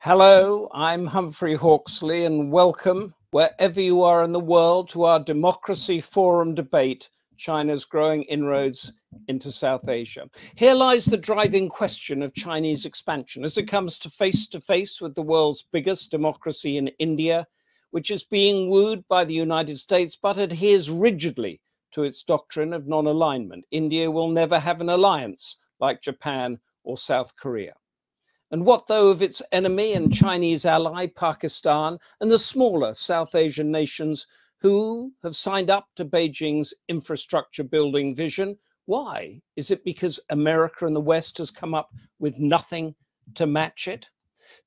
Hello, I'm Humphrey Hawksley and welcome, wherever you are in the world, to our Democracy Forum debate, China's growing inroads into South Asia. Here lies the driving question of Chinese expansion as it comes to face with the world's biggest democracy in India, which is being wooed by the United States but adheres rigidly to its doctrine of non-alignment. India will never have an alliance like Japan or South Korea. And what though of its enemy and Chinese ally, Pakistan, and the smaller South Asian nations who have signed up to Beijing's infrastructure building vision? Why? Is it because America and the West has come up with nothing to match it?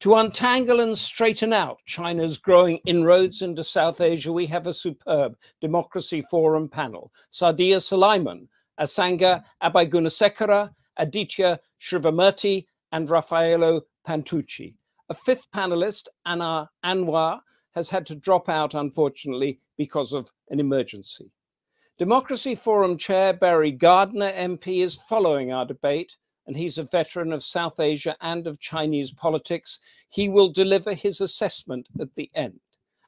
To untangle and straighten out China's growing inroads into South Asia, we have a superb Democracy Forum panel. Sadia Sulaiman, Asanga Abeyagoonasekera, Aditya Shrivamurthy, and Rafaello Pantucci. A fifth panelist, Anwar, has had to drop out, unfortunately, because of an emergency. Democracy Forum Chair Barry Gardiner MP is following our debate, and he's a veteran of South Asia and of Chinese politics. He will deliver his assessment at the end.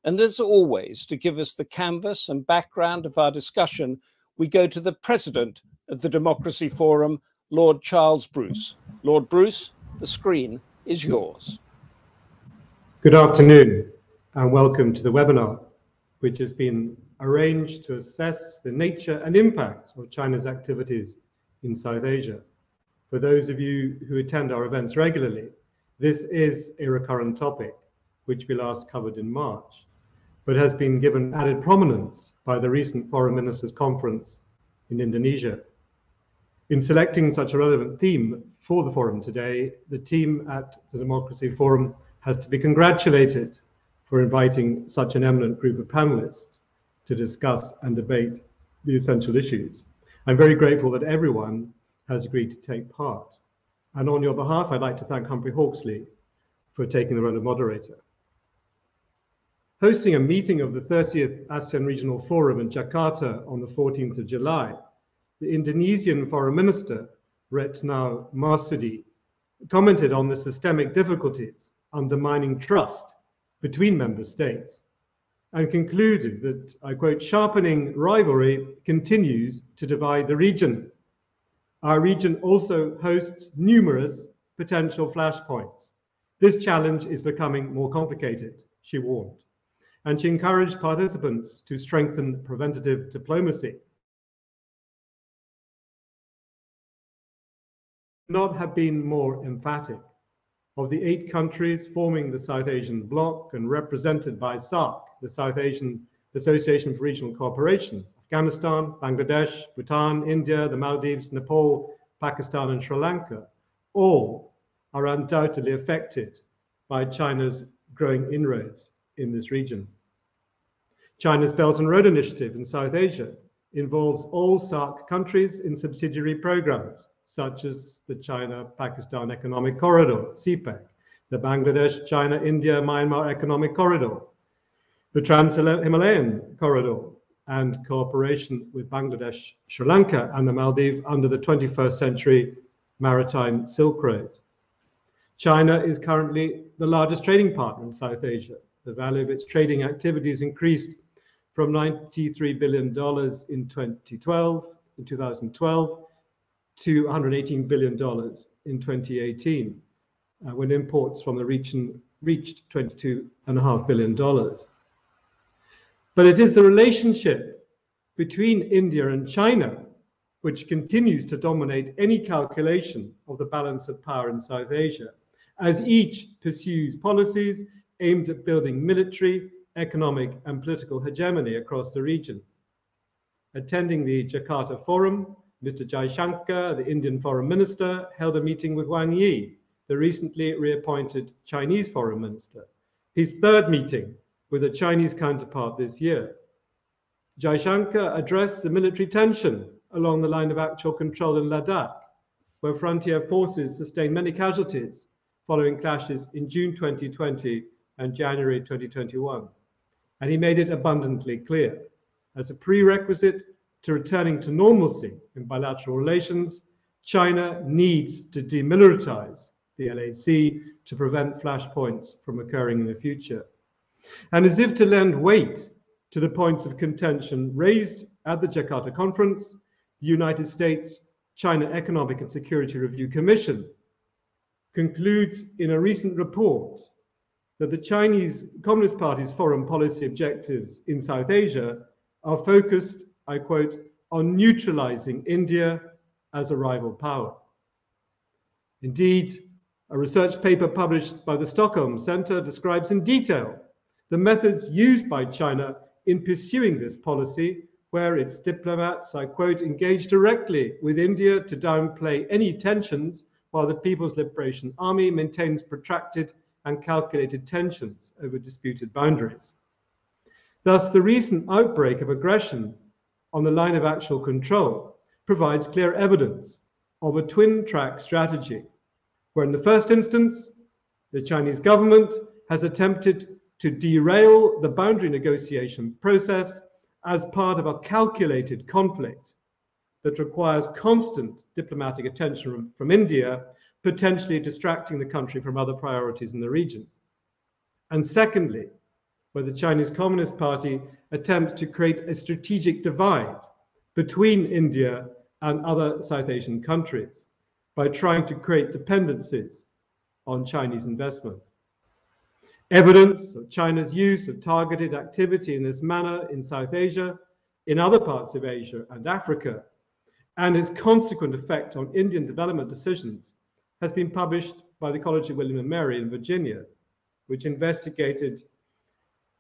And as always, to give us the canvas and background of our discussion, we go to the president of the Democracy Forum, Lord Charles Bruce. Lord Bruce, the screen is yours. Good afternoon and welcome to the webinar, which has been arranged to assess the nature and impact of China's activities in South Asia. For those of you who attend our events regularly, this is a recurrent topic, which we last covered in March, but has been given added prominence by the recent Foreign Ministers' Conference in Indonesia. In selecting such a relevant theme for the forum today, the team at the Democracy Forum has to be congratulated for inviting such an eminent group of panelists to discuss and debate the essential issues. I'm very grateful that everyone has agreed to take part. And on your behalf, I'd like to thank Humphrey Hawksley for taking the role of moderator. Hosting a meeting of the 30th ASEAN Regional Forum in Jakarta on the 14th of July, the Indonesian Foreign Minister, Retno Marsudi, commented on the systemic difficulties undermining trust between member states and concluded that, I quote, "sharpening rivalry continues to divide the region. Our region also hosts numerous potential flashpoints. This challenge is becoming more complicated," she warned, and she encouraged participants to strengthen preventative diplomacy. Not have been more emphatic. Of the 8 countries forming the South Asian bloc and represented by SARC, the South Asian Association for Regional Cooperation, Afghanistan, Bangladesh, Bhutan, India, the Maldives, Nepal, Pakistan, and Sri Lanka, all are undoubtedly affected by China's growing inroads in this region. China's Belt and Road Initiative in South Asia involves all SARC countries in subsidiary programs, such as the China-Pakistan Economic Corridor, CPEC, the Bangladesh-China-India-Myanmar Economic Corridor, the Trans-Himalayan Corridor, and cooperation with Bangladesh, Sri Lanka, and the Maldives under the 21st Century Maritime Silk Road. China is currently the largest trading partner in South Asia. The value of its trading activities increased from $93 billion in 2012 to $118 billion in 2018, when imports from the region reached $22.5 billion. But it is the relationship between India and China which continues to dominate any calculation of the balance of power in South Asia, as each pursues policies aimed at building military, economic, and political hegemony across the region. Attending the Jakarta Forum, Mr. Jaishankar, the Indian Foreign Minister, held a meeting with Wang Yi, the recently reappointed Chinese Foreign Minister, his 3rd meeting with a Chinese counterpart this year. Jaishankar addressed the military tension along the line of actual control in Ladakh, where frontier forces sustained many casualties following clashes in June 2020 and January 2021. And he made it abundantly clear, as a prerequisite to returning to normalcy in bilateral relations, China needs to demilitarize the LAC, to prevent flashpoints from occurring in the future. And as if to lend weight to the points of contention raised at the Jakarta conference, the United States China Economic and Security Review Commission concludes in a recent report that the Chinese Communist Party's foreign policy objectives in South Asia are focused, I quote, on neutralizing India as a rival power. Indeed, a research paper published by the Stockholm Center describes in detail the methods used by China in pursuing this policy, where its diplomats, I quote, engage directly with India to downplay any tensions, while the People's Liberation Army maintains protracted and calculated tensions over disputed boundaries. Thus, the recent outbreak of aggression on the line of actual control provides clear evidence of a twin-track strategy, where in the first instance, the Chinese government has attempted to derail the boundary negotiation process as part of a calculated conflict that requires constant diplomatic attention from India, potentially distracting the country from other priorities in the region. And secondly, where the Chinese Communist Party attempts to create a strategic divide between India and other South Asian countries by trying to create dependencies on Chinese investment. Evidence of China's use of targeted activity in this manner in South Asia, in other parts of Asia and Africa, and its consequent effect on Indian development decisions has been published by the College of William and Mary in Virginia, which investigated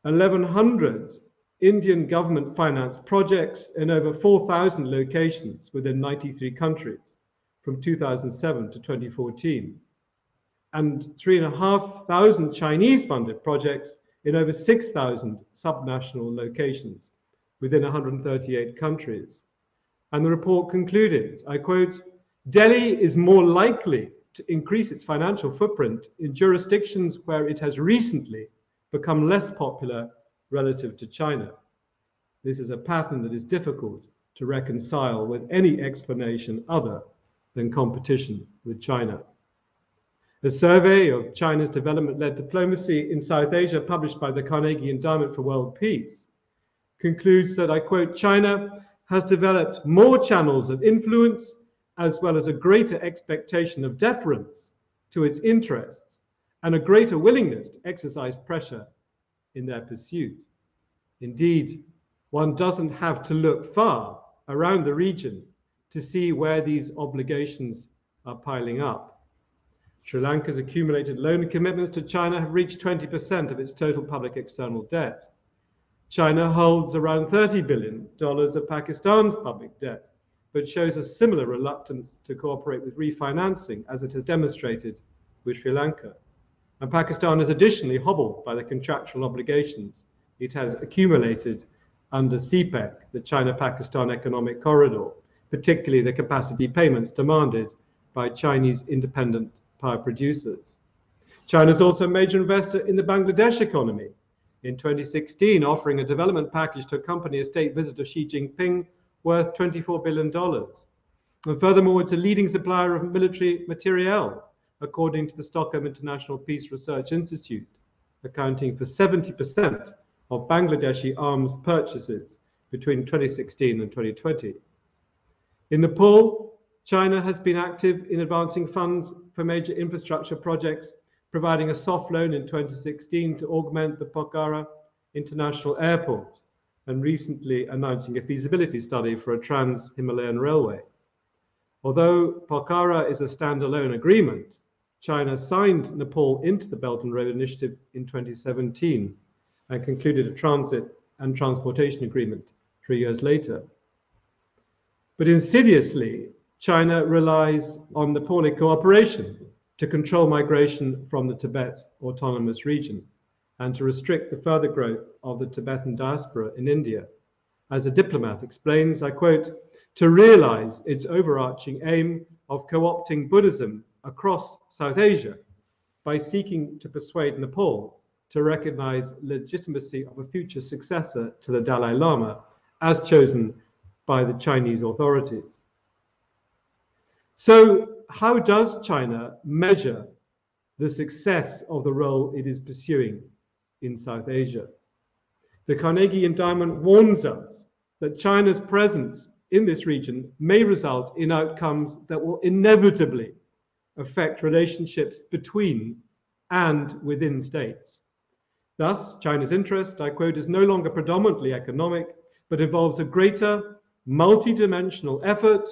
1,100 Indian government financed projects in over 4,000 locations within 93 countries from 2007 to 2014, and 3,500 Chinese funded projects in over 6,000 subnational locations within 138 countries. And the report concluded, I quote, Delhi is more likely to increase its financial footprint in jurisdictions where it has recently become less popular relative to China. This is a pattern that is difficult to reconcile with any explanation other than competition with China. A survey of China's development-led diplomacy in South Asia, published by the Carnegie Endowment for World Peace, concludes that, I quote, China has developed more channels of influence as well as a greater expectation of deference to its interests and a greater willingness to exercise pressure in their pursuit. Indeed, one doesn't have to look far around the region to see where these obligations are piling up. Sri Lanka's accumulated loan commitments to China have reached 20% of its total public external debt. China holds around $30 billion of Pakistan's public debt, but shows a similar reluctance to cooperate with refinancing, as it has demonstrated with Sri Lanka. And Pakistan is additionally hobbled by the contractual obligations it has accumulated under CPEC, the China-Pakistan Economic Corridor, particularly the capacity payments demanded by Chinese independent power producers. China is also a major investor in the Bangladesh economy, in 2016 offering a development package to accompany a state visit of Xi Jinping worth $24 billion. And furthermore, it's a leading supplier of military materiel, according to the Stockholm International Peace Research Institute, accounting for 70% of Bangladeshi arms purchases between 2016 and 2020. In Nepal, China has been active in advancing funds for major infrastructure projects, providing a soft loan in 2016 to augment the Pokhara International Airport, and recently announcing a feasibility study for a Trans-Himalayan railway. Although Pokhara is a standalone agreement, China signed Nepal into the Belt and Road Initiative in 2017 and concluded a transit and transportation agreement 3 years later. But insidiously, China relies on Nepali cooperation to control migration from the Tibet Autonomous Region and to restrict the further growth of the Tibetan diaspora in India. As a diplomat explains, I quote, to realize its overarching aim of co-opting Buddhism across South Asia by seeking to persuade Nepal to recognize legitimacy of a future successor to the Dalai Lama as chosen by the Chinese authorities. So how does China measure the success of the role it is pursuing in South Asia. The Carnegie Endowment warns us that China's presence in this region may result in outcomes that will inevitably affect relationships between and within states. Thus, China's interest, I quote, is no longer predominantly economic, but involves a greater multidimensional effort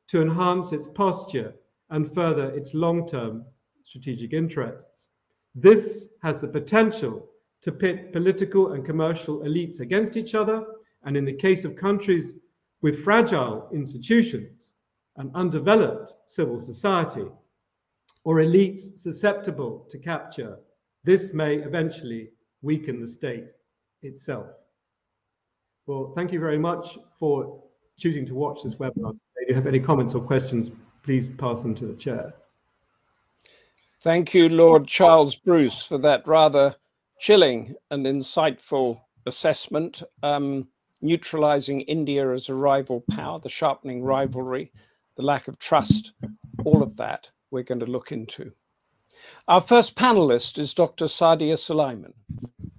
to enhance its posture and further its long-term strategic interests. This has the potential to pit political and commercial elites against each other, and in the case of countries with fragile institutions, an undeveloped civil society, or elites susceptible to capture, this may eventually weaken the state itself. Well, thank you very much for choosing to watch this webinar today. If you have any comments or questions, please pass them to the chair. Thank you, Lord Charles Bruce, for that rather chilling and insightful assessment, neutralizing India as a rival power, the sharpening rivalry, the lack of trust, all of that we're going to look into. Our first panelist is Dr. Sadia Sulaiman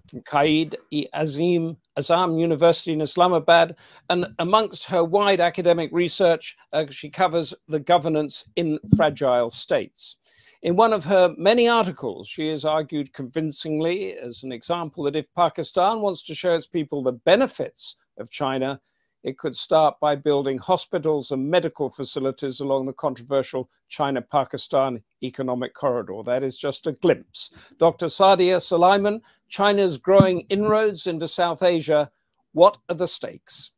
from Quaid-i-Azam University in Islamabad, and amongst her wide academic research, she covers the governance in fragile states. In one of her many articles, she has argued convincingly, as an example, that if Pakistan wants to show its people the benefits of China, it could start by building hospitals and medical facilities along the controversial China-Pakistan economic corridor. That is just a glimpse. Dr. Sadia Sulaiman, China's growing inroads into South Asia. What are the stakes?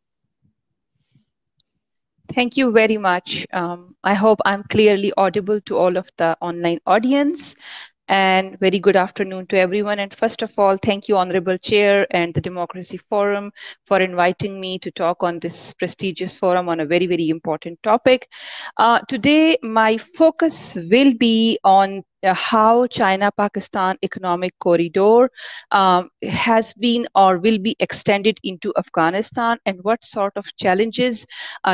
Thank you very much. I hope I'm clearly audible to all of the online audience. And very good afternoon to everyone. And first of all, thank you, Honorable Chair and the Democracy Forum, for inviting me to talk on this prestigious forum on a very, very important topic. Today, my focus will be on how China-Pakistan economic corridor has been or will be extended into Afghanistan, and what sort of challenges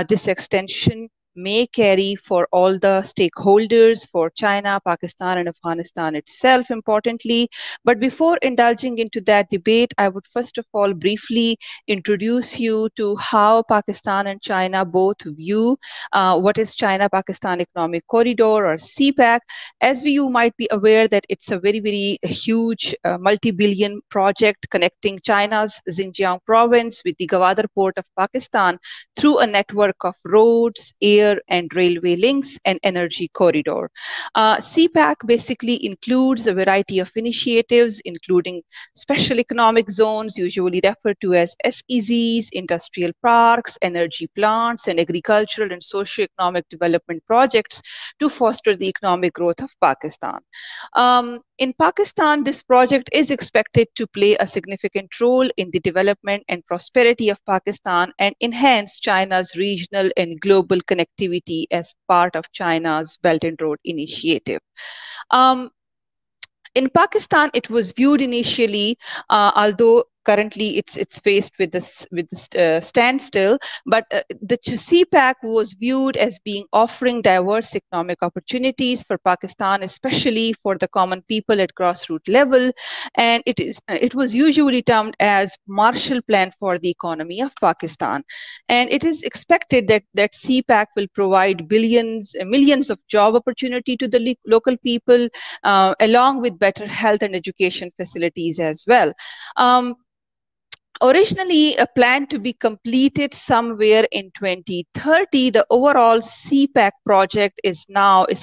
this extension may carry for all the stakeholders, for China, Pakistan, and Afghanistan itself, importantly. But before indulging into that debate, I would first of all briefly introduce you to how Pakistan and China both view what is China-Pakistan Economic Corridor, or CPEC. As you might be aware that it's a very, very huge multi-billion project connecting China's Xinjiang province with the Gwadar port of Pakistan through a network of roads, air, and railway links and energy corridor. CPEC basically includes a variety of initiatives, including special economic zones, usually referred to as SEZs, industrial parks, energy plants, and agricultural and socio-economic development projects to foster the economic growth of Pakistan. In Pakistan, this project is expected to play a significant role in the development and prosperity of Pakistan and enhance China's regional and global connectivity as part of China's Belt and Road Initiative. In Pakistan, it was viewed initially, although currently it's faced with this standstill, but the CPEC was viewed as being offering diverse economic opportunities for Pakistan, especially for the common people at grassroots level, and it was usually termed as Marshall Plan for the economy of Pakistan. And it is expected that CPEC will provide millions of job opportunity to the local people, along with better health and education facilities as well. Originally planned to be completed somewhere in 2030, the overall CPEC project is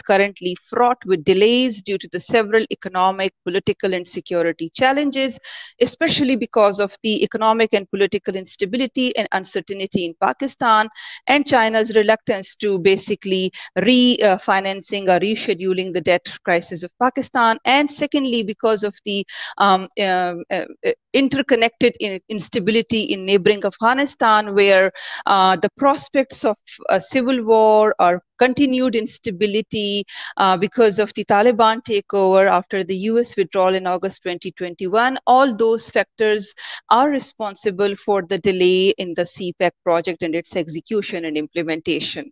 currently fraught with delays due to the several economic, political, and security challenges, especially because of the economic and political instability and uncertainty in Pakistan, and China's reluctance to basically refinancing or rescheduling the debt crisis of Pakistan, and secondly, because of the interconnected instability in neighboring Afghanistan, where the prospects of a civil war or continued instability because of the Taliban takeover after the US withdrawal in August 2021. All those factors are responsible for the delay in the CPEC project and its execution and implementation.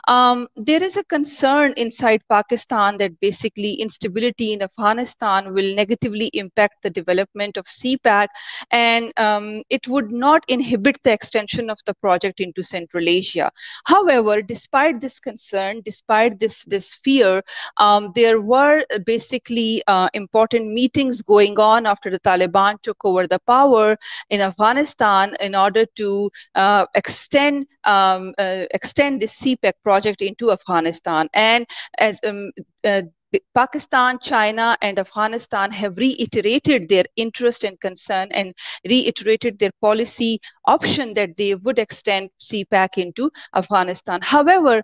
There is a concern inside Pakistan that basically instability in Afghanistan will negatively impact the development of CPEC, and it would not inhibit the extension of the project into Central Asia. However, despite this concern, despite this fear, there were basically important meetings going on after the Taliban took over the power in Afghanistan in order to extend this CPEC project into Afghanistan. And as Pakistan, China, and Afghanistan have reiterated their interest and concern and reiterated their policy option that they would extend CPEC into Afghanistan. However,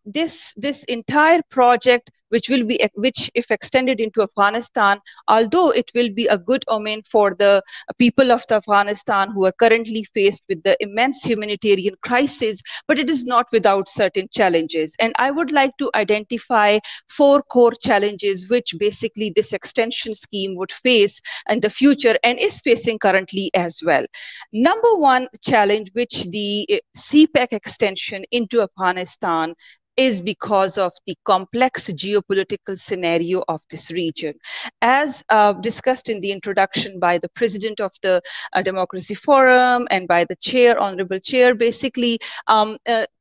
this entire project, which if extended into Afghanistan, although it will be a good omen for the people of Afghanistan who are currently faced with the immense humanitarian crisis, but it is not without certain challenges. And I would like to identify 4 core challenges which basically this extension scheme would face in the future and is facing currently as well. Number 1 challenge which the CPEC extension into Afghanistan is because of the complex geopolitical scenario of this region. As discussed in the introduction by the president of the Democracy Forum and by the chair, honorable chair, basically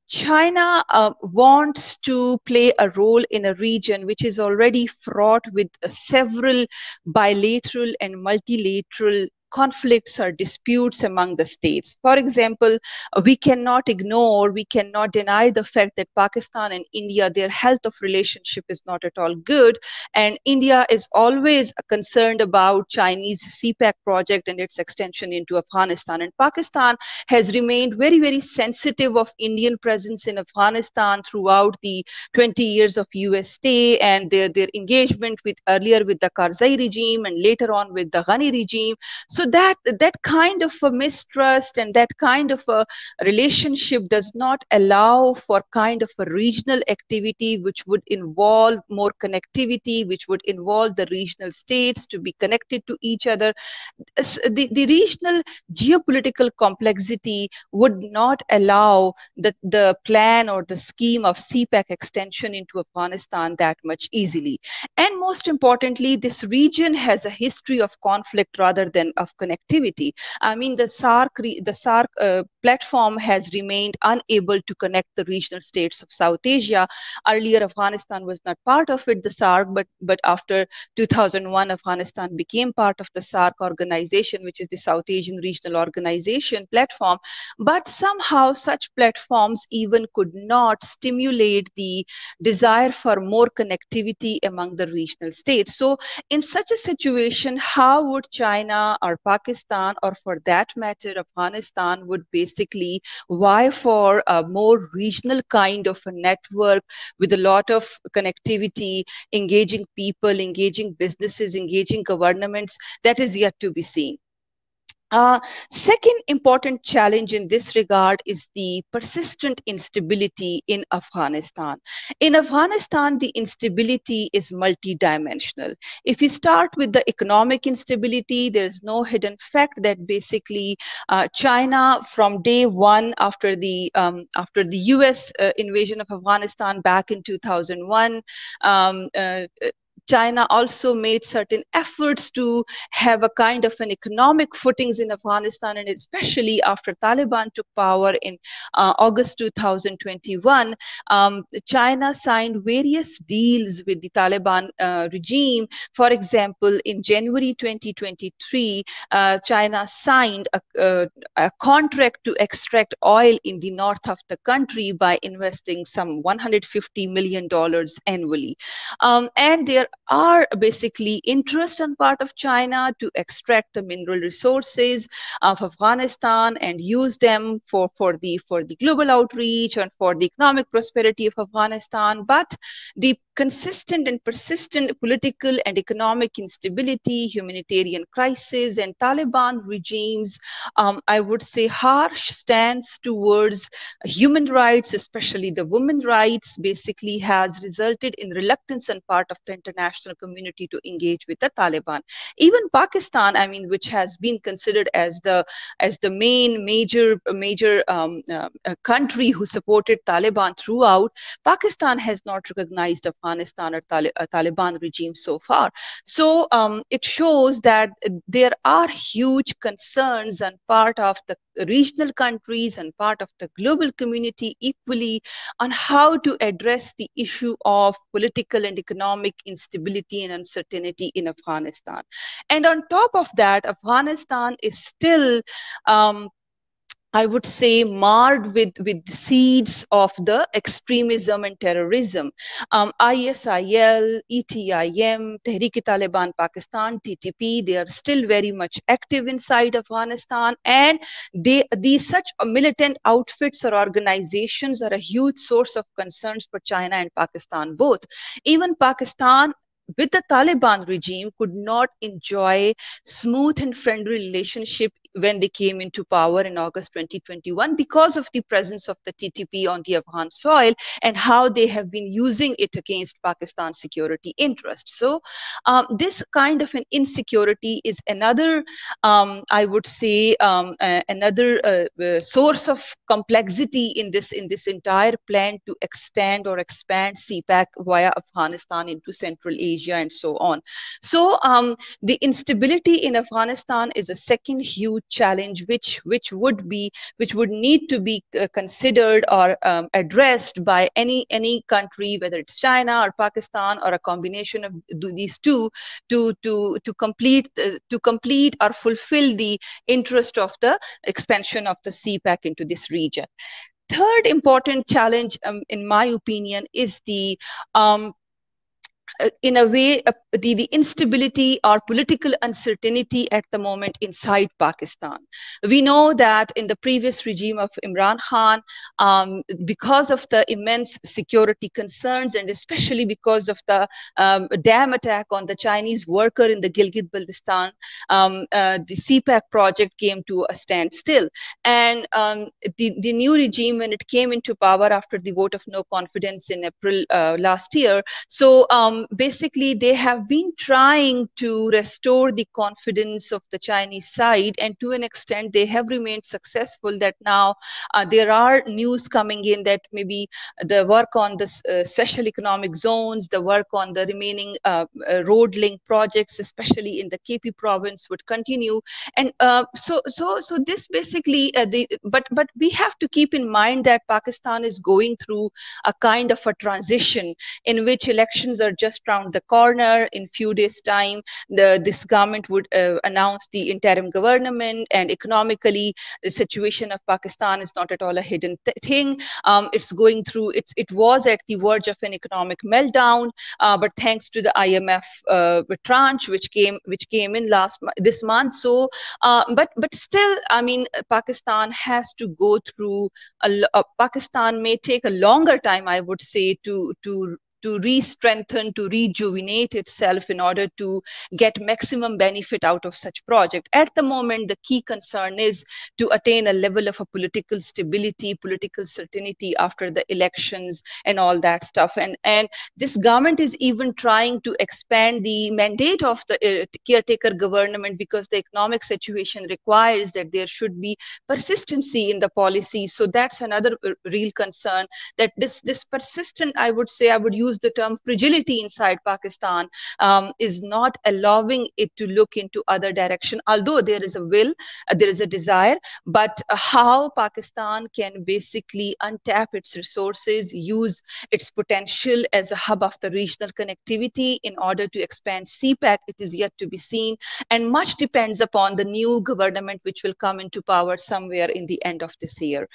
China wants to play a role in a region which is already fraught with several bilateral and multilateral conflicts or disputes among the states. For example, we cannot ignore, we cannot deny the fact that Pakistan and India, their health of relationship is not at all good. And India is always concerned about Chinese CPEC project and its extension into Afghanistan. And Pakistan has remained very, very sensitive of Indian presence in Afghanistan throughout the 20 years of US stay and their engagement with earlier with the Karzai regime and later on with the Ghani regime. So that kind of a mistrust and that kind of a relationship does not allow for kind of a regional activity which would involve more connectivity, which would involve the regional states to be connected to each other. The regional geopolitical complexity would not allow the plan or the scheme of CPEC extension into Afghanistan that much easily. And most importantly, this region has a history of conflict rather than of connectivity. I mean, the SARC platform has remained unable to connect the regional states of South Asia. Earlier, Afghanistan was not part of it, the SARC, but after 2001, Afghanistan became part of the SARC organization, which is the South Asian Regional Organization platform. But somehow such platforms even could not stimulate the desire for more connectivity among the regional states. So in such a situation, how would China or Pakistan, or for that matter, Afghanistan, would basically vie for a more regional kind of a network with a lot of connectivity, engaging people, engaging businesses, engaging governments? That is yet to be seen. Second important challenge in this regard is the persistent instability in Afghanistan. In Afghanistan, the instability is multidimensional. If we start with the economic instability, there is no hidden fact that basically China, from day one after the US invasion of Afghanistan back in 2001, China also made certain efforts to have a kind of an economic footings in Afghanistan, and especially after Taliban took power in August 2021, China signed various deals with the Taliban regime. For example, in January 2023, China signed a contract to extract oil in the north of the country by investing some $150 million annually. And there are basically interest on part of China to extract the mineral resources of Afghanistan and use them for the global outreach and for the economic prosperity of Afghanistan. But the consistent and persistent political and economic instability, humanitarian crisis, and Taliban regimes, I would say, harsh stance towards human rights, especially the women's rights, basically has resulted in reluctance on part of the international community to engage with the Taliban. Even Pakistan, I mean, which has been considered as the main major country who supported Taliban throughout, Pakistan has not recognized Afghanistan or Taliban regime so far. So it shows that there are huge concerns on part of the regional countries and part of the global community equally on how to address the issue of political and economic instability and uncertainty in Afghanistan. And on top of that, Afghanistan is still I would say marred with seeds of the extremism and terrorism. ISIL, ETIM, Tehrik-e-Taliban Pakistan, TTP, they are still very much active inside Afghanistan, and these such militant outfits or organizations are a huge source of concerns for China and Pakistan both. Even Pakistan with the Taliban regime could not enjoy smooth and friendly relationship when they came into power in August 2021 because of the presence of the TTP on the Afghan soil and how they have been using it against Pakistan's security interests. So this kind of an insecurity is another, I would say, another source of complexity in this entire plan to extend or expand CPAC via Afghanistan into Central Asia and so on. So the instability in Afghanistan is a second huge challenge which would need to be considered or addressed by any country, whether it's China or Pakistan or a combination of these two, to complete or fulfill the interest of the expansion of the CPAC into this region. Third important challenge, in my opinion, is the in a way, the instability or political uncertainty at the moment inside Pakistan. We know that in the previous regime of Imran Khan, because of the immense security concerns and especially because of the dam attack on the Chinese worker in the Gilgit-Baltistan, the CPAC project came to a standstill. And the new regime, when it came into power after the vote of no confidence in April last year, so basically they have been trying to restore the confidence of the Chinese side, and to an extent they have remained successful. That now there are news coming in that maybe the work on the special economic zones, the work on the remaining road link projects, especially in the KP province, would continue. And so this basically but we have to keep in mind that Pakistan is going through a kind of a transition in which elections are just around the corner. In few days time, this government would announce the interim government, and economically the situation of Pakistan is not at all a hidden thing. It's going through, it was at the verge of an economic meltdown, but thanks to the IMF tranche which came in this month. So but still, I mean, Pakistan has to go through Pakistan may take a longer time, I would say, to re-strengthen, to rejuvenate itself in order to get maximum benefit out of such project. At the moment, the key concern is to attain a level of a political stability, political certainty after the elections and all that stuff. And this government is even trying to expand the mandate of the caretaker government, because the economic situation requires that there should be persistency in the policy. So that's another real concern, that this persistent, I would say, I would use the term fragility inside Pakistan, is not allowing it to look into other direction, although there is a will, there is a desire. But how Pakistan can basically untap its resources, use its potential as a hub of the regional connectivity in order to expand CPAC, it is yet to be seen, and much depends upon the new government which will come into power somewhere in the end of this year.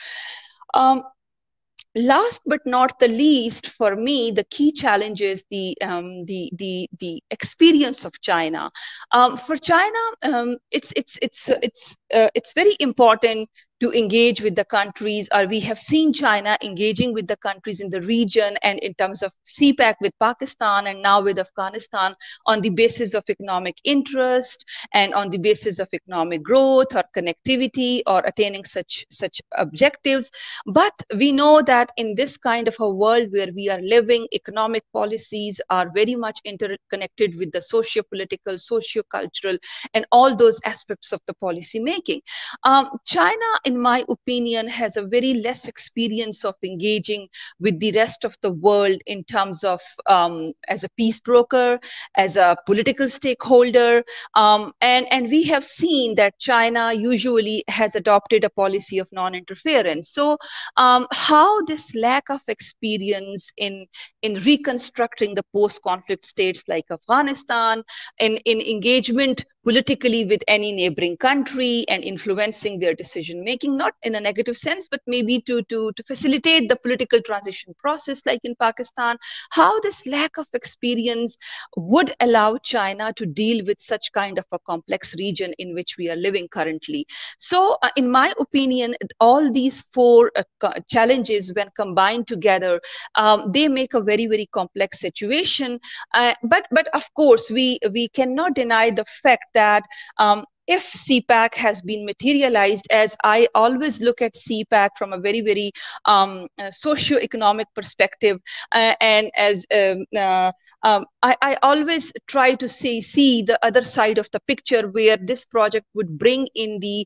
Last but not the least, for me, the key challenge is the experience of China. For China, it's very important to engage with the countries, or we have seen China engaging with the countries in the region and in terms of CPEC with Pakistan and now with Afghanistan on the basis of economic interest and on the basis of economic growth or connectivity or attaining such objectives. But we know that in this kind of a world where we are living, economic policies are very much interconnected with the socio-political, socio-cultural, and all those aspects of the policy making. China, in my opinion, has a very less experience of engaging with the rest of the world in terms of as a peace broker, as a political stakeholder, and we have seen that China usually has adopted a policy of non-interference. So how this lack of experience in reconstructing the post-conflict states like Afghanistan, in engagement politically with any neighboring country and influencing their decision making, not in a negative sense, but maybe to facilitate the political transition process like in Pakistan, how this lack of experience would allow China to deal with such kind of a complex region in which we are living currently. So in my opinion, all these four challenges, when combined together, they make a very, very complex situation. But of course, we cannot deny the fact that if CPEC has been materialized, as I always look at CPEC from a very, very socio-economic perspective, and as I always try to see the other side of the picture, where this project would bring in the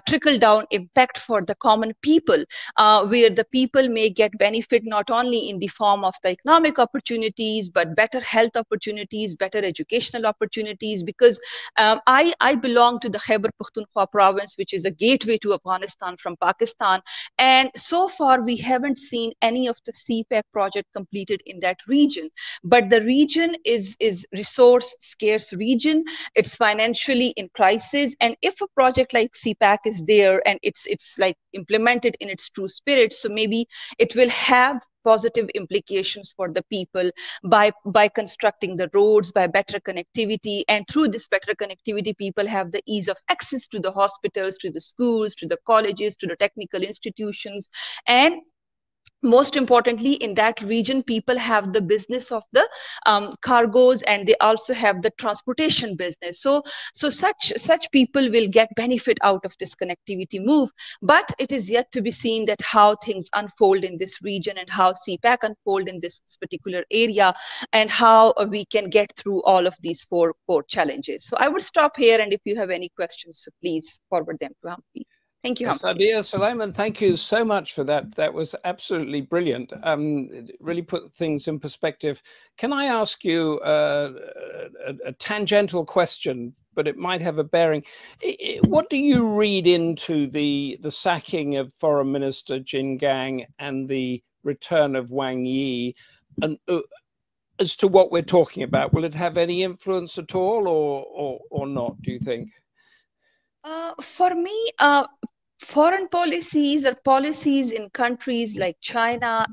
trickle-down impact for the common people, where the people may get benefit not only in the form of the economic opportunities, but better health opportunities, better educational opportunities, because I belong to the Khyber Pakhtunkhwa province, which is a gateway to Afghanistan from Pakistan. And so far, we haven't seen any of the CPEC project completed in that region. But the region is resource scarce region. It's financially in crisis. And if a project like CPEC is there and it's like implemented in its true spirit, so maybe it will have positive implications for the people by constructing the roads, by better connectivity. And through this better connectivity, people have the ease of access to the hospitals, to the schools, to the colleges, to the technical institutions. And most importantly, in that region, people have the business of the cargoes, and they also have the transportation business. So such people will get benefit out of this connectivity move. But it is yet to be seen that how things unfold in this region and how CPEC unfold in this particular area, and how we can get through all of these four core challenges. So I would stop here, and if you have any questions, so please forward them to Humphrey. Thank you, Humphrey. Sadia, Sulaiman, thank you so much for that. That was absolutely brilliant. It really put things in perspective. Can I ask you a tangential question, but it might have a bearing? What do you read into the sacking of Foreign Minister Jin Gang and the return of Wang Yi, and as to what we're talking about? Will it have any influence at all, or not, do you think? For me, foreign policies or policies in countries like China,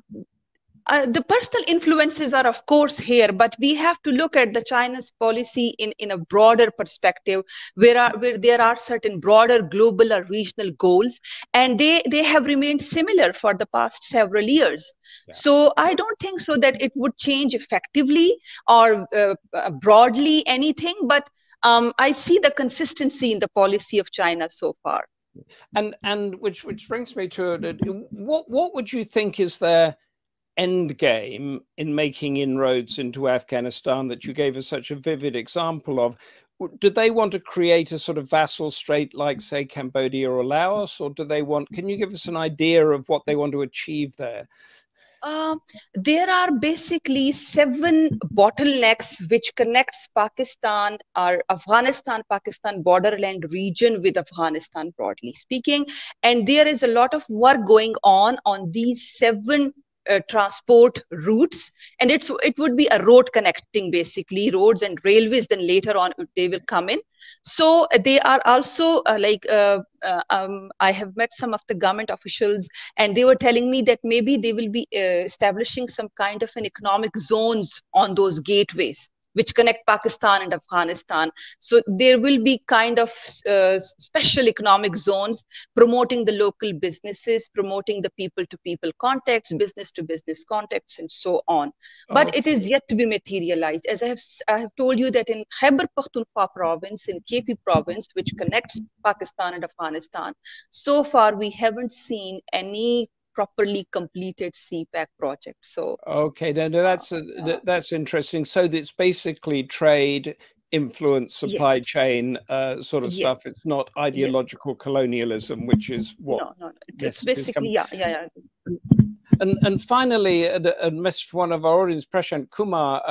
the personal influences are of course here, but we have to look at the China's policy in a broader perspective, where there are certain broader global or regional goals, and they have remained similar for the past several years. Yeah. So I don't think so that it would change effectively or broadly anything, but I see the consistency in the policy of China so far. And which brings me to what would you think is their end game in making inroads into Afghanistan that you gave us such a vivid example of? Do they want to create a sort of vassal state like, say, Cambodia or Laos, or do they want? Can you give us an idea of what they want to achieve there? There are basically 7 bottlenecks which connects Pakistan or Afghanistan-Pakistan borderland region with Afghanistan, broadly speaking. And there is a lot of work going on these 7 transport routes, and it would be a road connecting, basically roads and railways, then later on they will come in. So they are also I have met some of the government officials, and they were telling me that maybe they will be establishing some kind of an economic zones on those gateways, which connect Pakistan and Afghanistan. So there will be kind of special economic zones promoting the local businesses, promoting the people-to-people context, business-to-business context, and so on. But it is yet to be materialized. As I have told you that in Khyber Pakhtunkhwa province, in KP province, which connects Pakistan and Afghanistan, so far we haven't seen any properly completed CPAC project. So okay, no, that's interesting. So it's basically trade, influence, supply chain sort of stuff. It's not ideological colonialism, which is what. No. It's basically yeah. And finally, a message to one of our audience, Prashant Kumar,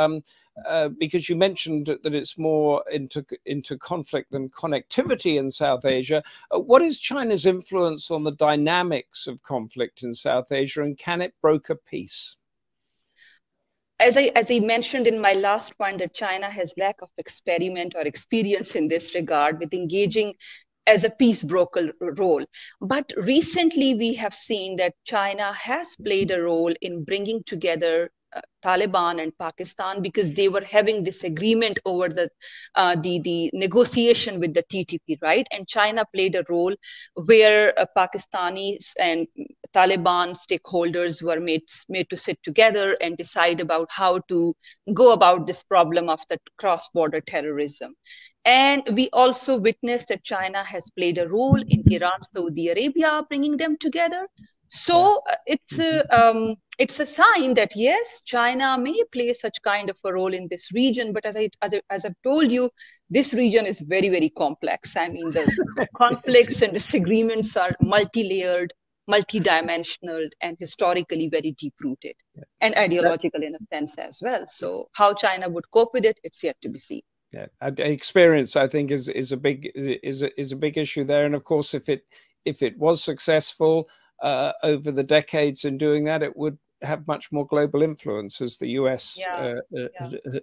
because you mentioned that it's more into conflict than connectivity in South Asia. What is China's influence on the dynamics of conflict in South Asia, and can it broker peace? As I mentioned in my last point, that China has lack of experiment or experience in this regard with engaging as a peace broker role. But recently we have seen that China has played a role in bringing together Taliban and Pakistan, because they were having disagreement over the negotiation with the TTP, right? And China played a role where Pakistanis and Taliban stakeholders were made to sit together and decide about how to go about this problem of the cross-border terrorism. And we also witnessed that China has played a role in Iran, Saudi Arabia, bringing them together. So it's a sign that yes, China may play such kind of a role in this region. But as I've told you, this region is very, very complex. I mean, the conflicts and disagreements are multi-layered, multi-dimensional, and historically very deep-rooted, and ideological in a sense as well. So how China would cope with it, it's yet to be seen. Yeah, experience, I think, is a big issue there. And of course, if it was successful over the decades in doing that, it would have much more global influence, as the US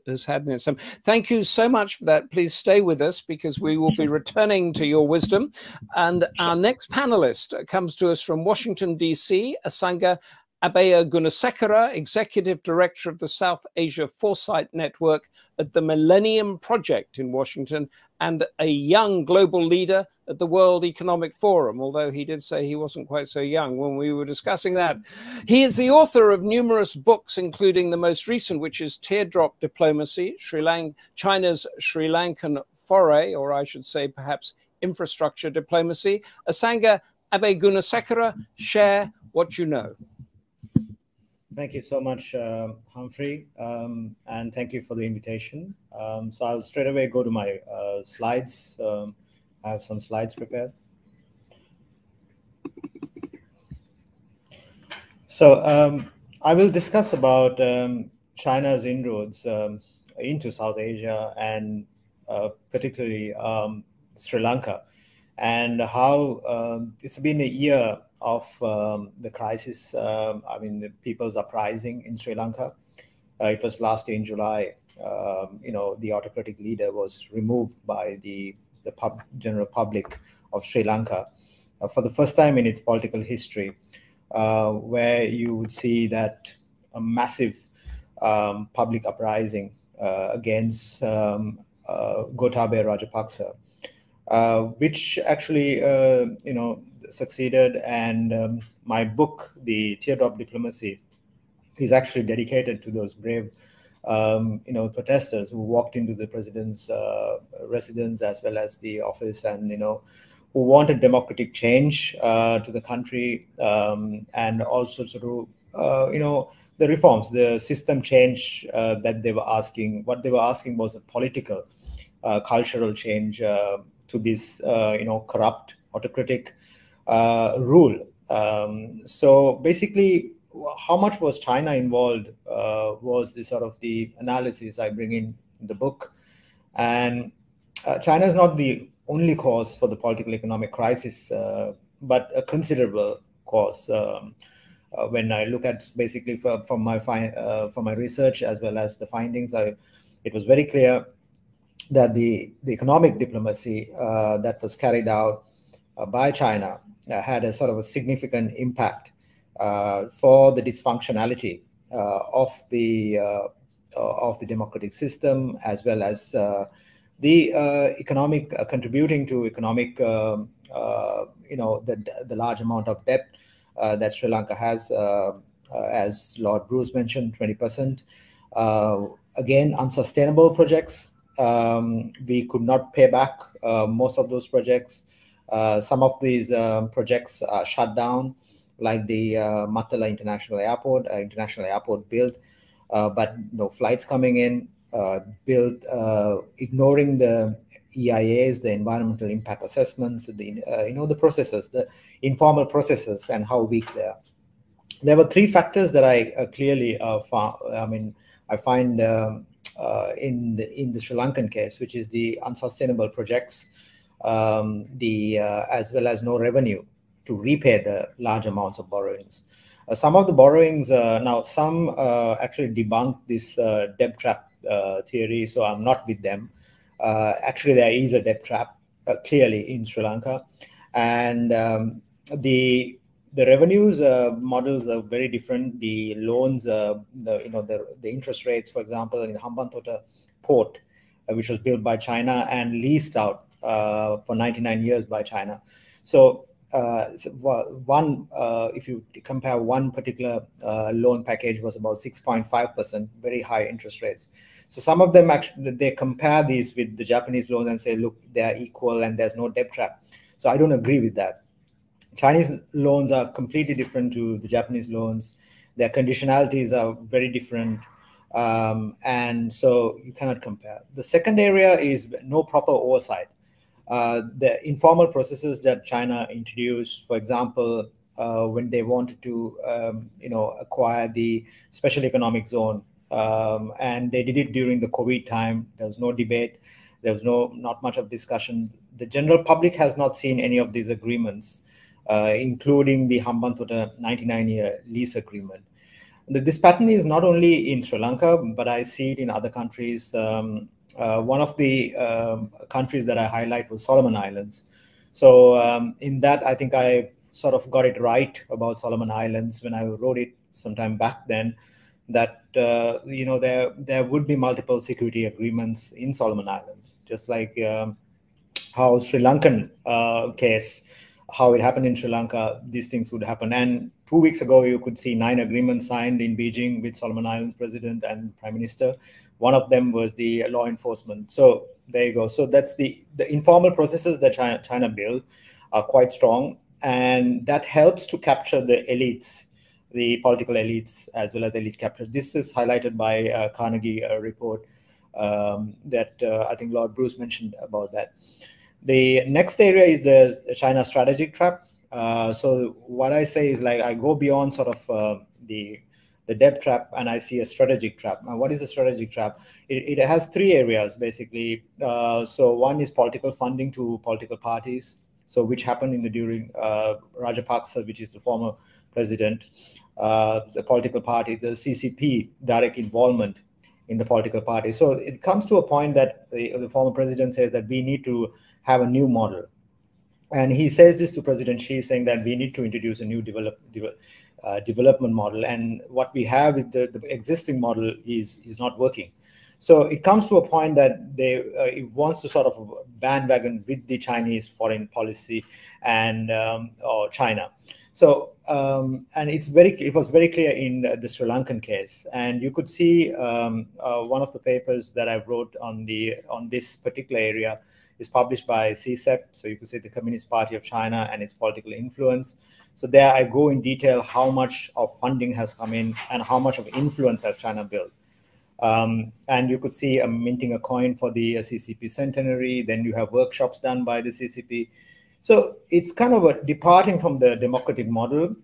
has had in it. So thank you so much for that. Please stay with us, because we will be returning to your wisdom. And our next panelist comes to us from Washington, DC, Asanga Abeyagoonasekera, Executive Director of the South Asia Foresight Network at the Millennium Project in Washington, and a young global leader at the World Economic Forum, although he did say he wasn't quite so young when we were discussing that. He is the author of numerous books, including the most recent, which is Teardrop Diplomacy, China's Sri Lankan Foray, or I should say perhaps infrastructure diplomacy. Asanga Abeyagoonasekera, share what you know. Thank you so much, Humphrey, and thank you for the invitation. So I'll straight away go to my slides. I have some slides prepared. So I will discuss about China's inroads into South Asia, and particularly Sri Lanka, and how it's been a year of the crisis, I mean, the people's uprising in Sri Lanka. It was last in July. The autocratic leader was removed by the general public of Sri Lanka for the first time in its political history, where you would see that a massive public uprising against Gotabaya Rajapaksa, which actually, succeeded. And my book, The Teardrop Diplomacy, is actually dedicated to those brave, protesters who walked into the president's residence as well as the office, and who wanted democratic change to the country, and also sort of, the reforms, the system change that they were asking. What they were asking was a political, cultural change to this, corrupt, autocratic rule. So basically, how much was China involved was the sort of the analysis I bring in the book. And China is not the only cause for the political economic crisis, but a considerable cause. When I look at basically from my research as well as the findings, it was very clear that the economic diplomacy that was carried out by China had a sort of a significant impact for the dysfunctionality of the of the democratic system, as well as the economic contributing to economic, the large amount of debt that Sri Lanka has, as Lord Bruce mentioned, 20%. Again, unsustainable projects. We could not pay back most of those projects. Some of these projects are shut down, like the Matala International Airport built, but no flights coming in, built ignoring the EIAs, the environmental impact assessments, the processes, the informal processes, and how weak they are. There were three factors that I clearly found. I find in the Sri Lankan case, which is the unsustainable projects, as well as no revenue to repay the large amounts of borrowings. Some of the borrowings, now some actually debunk this debt trap theory, so I'm not with them. Actually, there is a debt trap clearly in Sri Lanka, and the revenues models are very different. The loans, the interest rates, for example, in Hambantota port, which was built by China and leased out for 99 years by China. So if you compare one particular loan package was about 6.5%, very high interest rates. So some of them actually, they compare these with the Japanese loans and say, look, they are equal and there's no debt trap. So I don't agree with that. Chinese loans are completely different to the Japanese loans. Their conditionalities are very different. And so you cannot compare. The second area is no proper oversight. The informal processes that China introduced, for example, when they wanted to, acquire the special economic zone, and they did it during the COVID time. There was no debate. There was not much of discussion. The general public has not seen any of these agreements, including the Hambantota 99-year lease agreement. This pattern is not only in Sri Lanka, but I see it in other countries. One of the countries that I highlight was Solomon Islands. So in that, I think I sort of got it right about Solomon Islands when I wrote it sometime back then, that there would be multiple security agreements in Solomon Islands, just like how Sri Lankan case, how it happened in Sri Lanka, these things would happen. And 2 weeks ago, you could see 9 agreements signed in Beijing with Solomon Islands president and prime minister. One of them was the law enforcement. So there you go. So that's the informal processes that China built are quite strong, and that helps to capture the elites, the political elites, as well as the elite capture. This is highlighted by Carnegie report that I think Lord Bruce mentioned about that. The next area is the China strategic trap. So what I say is, like, I go beyond sort of the debt trap and I see a strategic trap. Now, what is a strategic trap? It has 3 areas basically. So one is political funding to political parties. So which happened during Rajapaksa, which is the former president, the political party, the CCP, direct involvement in the political party. So it comes to a point that the former president says that we need to have a new model. And he says this to President Xi, saying that we need to introduce a new development model. And what we have with the existing model is not working. So it comes to a point that it wants to sort of bandwagon with the Chinese foreign policy and or China. So and it was very clear in the Sri Lankan case, and you could see one of the papers that I wrote on this particular area is published by CSEP. So you could say the Communist Party of China and its political influence. So there I go in detail how much of funding has come in and how much of influence has China built. And you could see minting a coin for the CCP centenary. Then you have workshops done by the CCP. So it's kind of departing from the democratic model.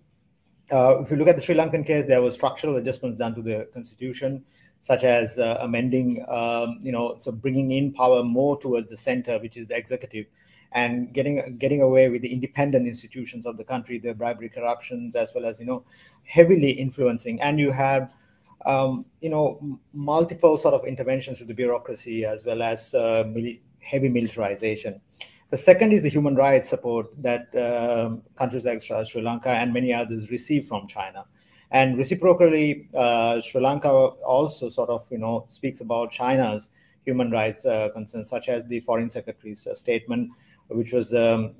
If you look at the Sri Lankan case, there were structural adjustments done to the constitution, such as amending, so bringing in power more towards the center, which is the executive, and getting away with the independent institutions of the country, the bribery, corruptions, as well as heavily influencing. And you have multiple sort of interventions to the bureaucracy, as well as heavy militarization. The second is the human rights support that countries like Sri Lanka and many others receive from China. And reciprocally, Sri Lanka also sort of, speaks about China's human rights concerns, such as the Foreign Secretary's statement, which was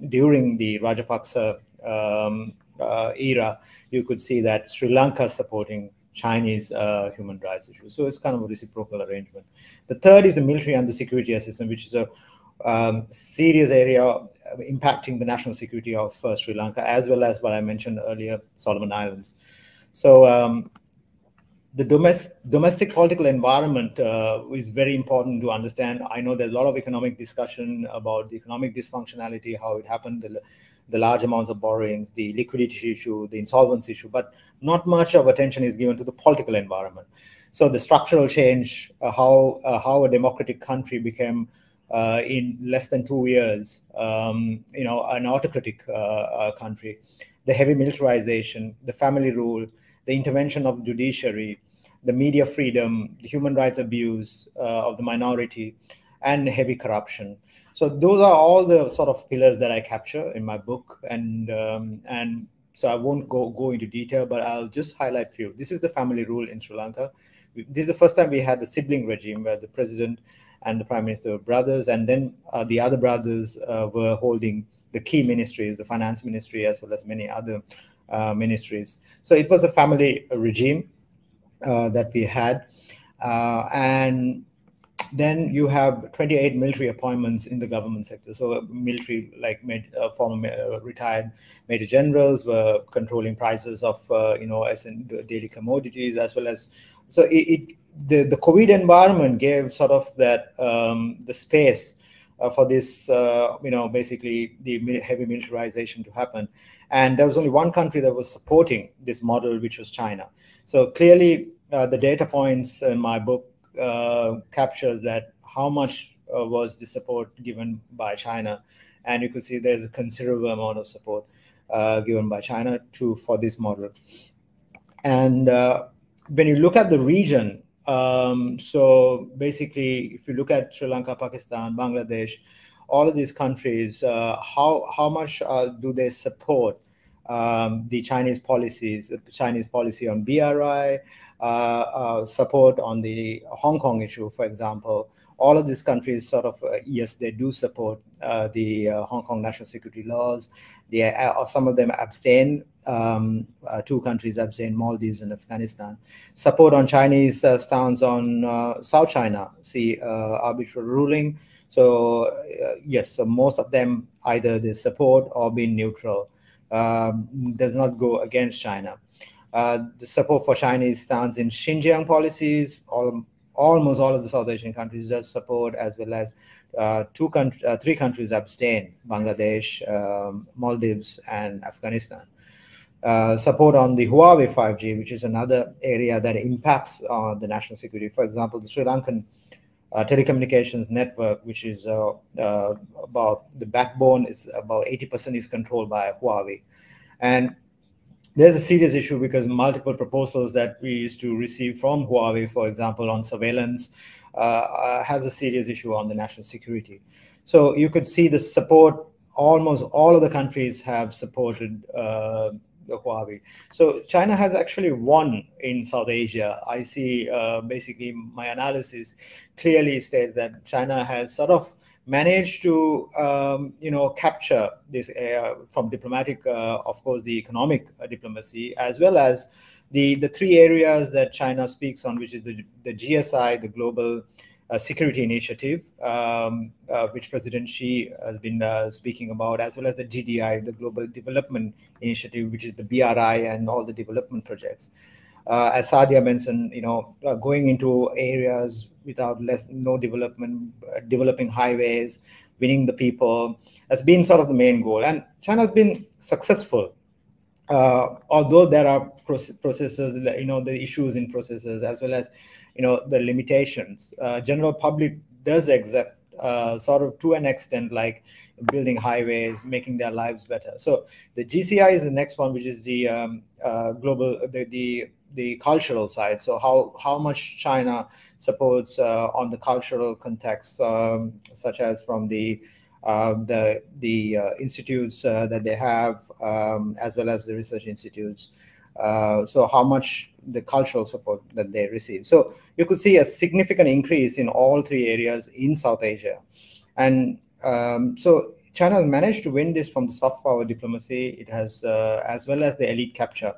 during the Rajapaksa era. You could see that Sri Lanka supporting Chinese human rights issues. So it's kind of a reciprocal arrangement. The third is the military and the security assistance, which is a serious area impacting the national security of Sri Lanka, as well as what I mentioned earlier, Solomon Islands. So the domestic political environment is very important to understand. I know there's a lot of economic discussion about the economic dysfunctionality, how it happened, the large amounts of borrowings, the liquidity issue, the insolvency issue, but not much of attention is given to the political environment. So the structural change, how a democratic country became in less than 2 years, an autocratic country, the heavy militarization, the family rule, the intervention of judiciary, the media freedom, the human rights abuse of the minority, and heavy corruption. So those are all the sort of pillars that I capture in my book, and so I won't go into detail, but I'll just highlight a few. This is the family rule in Sri Lanka. This is the first time we had the sibling regime where the president and the prime minister were brothers, and then the other brothers were holding the key ministries, the finance ministry, as well as many other ministries. So it was a family regime that we had, and then you have 28 military appointments in the government sector. So military, like former retired major generals, were controlling prices of daily commodities, as well as the COVID environment gave sort of that the space for this basically the heavy militarization to happen. And there was only one country that was supporting this model, which was China. So clearly the data points in my book captures that how much was the support given by China, and you could see there's a considerable amount of support given by China for this model. And when you look at the region, so basically if you look at Sri Lanka, Pakistan, Bangladesh, all of these countries, how much do they support the Chinese policies, the Chinese policy on BRI, support on the Hong Kong issue, for example. All of these countries sort of, yes, they do support the Hong Kong national security laws. Some of them abstain. 2 countries abstain, Maldives and Afghanistan. Support on Chinese stance on South China Sea arbitral ruling. So yes, so most of them either they support or be neutral. Does not go against China. The support for Chinese stance in Xinjiang policies, almost all of the South Asian countries does support, as well as 3 countries abstain, Bangladesh, Maldives, and Afghanistan. Support on the Huawei 5G, which is another area that impacts the national security. For example, the Sri Lankan telecommunications network, which is about the backbone, is about 80% is controlled by Huawei. And there's a serious issue because multiple proposals that we used to receive from Huawei, for example, on surveillance, has a serious issue on the national security. So you could see the support, almost all of the countries have supported the Huawei. So China has actually won in South Asia. I see basically my analysis clearly states that China has sort of managed to capture this from diplomatic, of course, the economic diplomacy, as well as the 3 areas that China speaks on, which is the GSI, the Global Security Initiative, which President Xi has been speaking about, as well as the GDI, the Global Development Initiative, which is the BRI and all the development projects. As Sadia mentioned, going into areas without no development, developing highways, winning the people, has been sort of the main goal. And China's been successful, although there are processes, the issues in processes, as well as the limitations. General public does accept sort of to an extent, like building highways, making their lives better. So the GCI is the next one, which is the global, the cultural side. So how much China supports on the cultural context, such as from the institutes that they have, as well as the research institutes. So how much the cultural support that they receive. So you could see a significant increase in all three areas in South Asia. And so China has managed to win this from the soft power diplomacy. It has, as well as the elite capture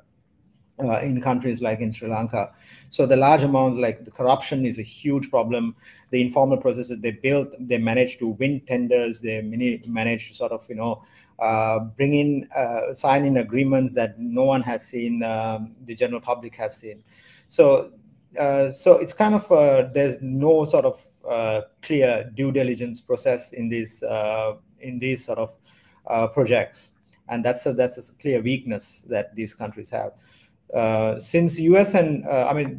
in countries like in Sri Lanka. So the large amounts, like the corruption is a huge problem. The informal processes they built, they managed to win tenders. They managed to sort of, bring in, sign in agreements that no one has seen, the general public has seen. So, so it's kind of, there's no sort of clear due diligence process in these sort of projects. And that's a clear weakness that these countries have. Since US and I mean,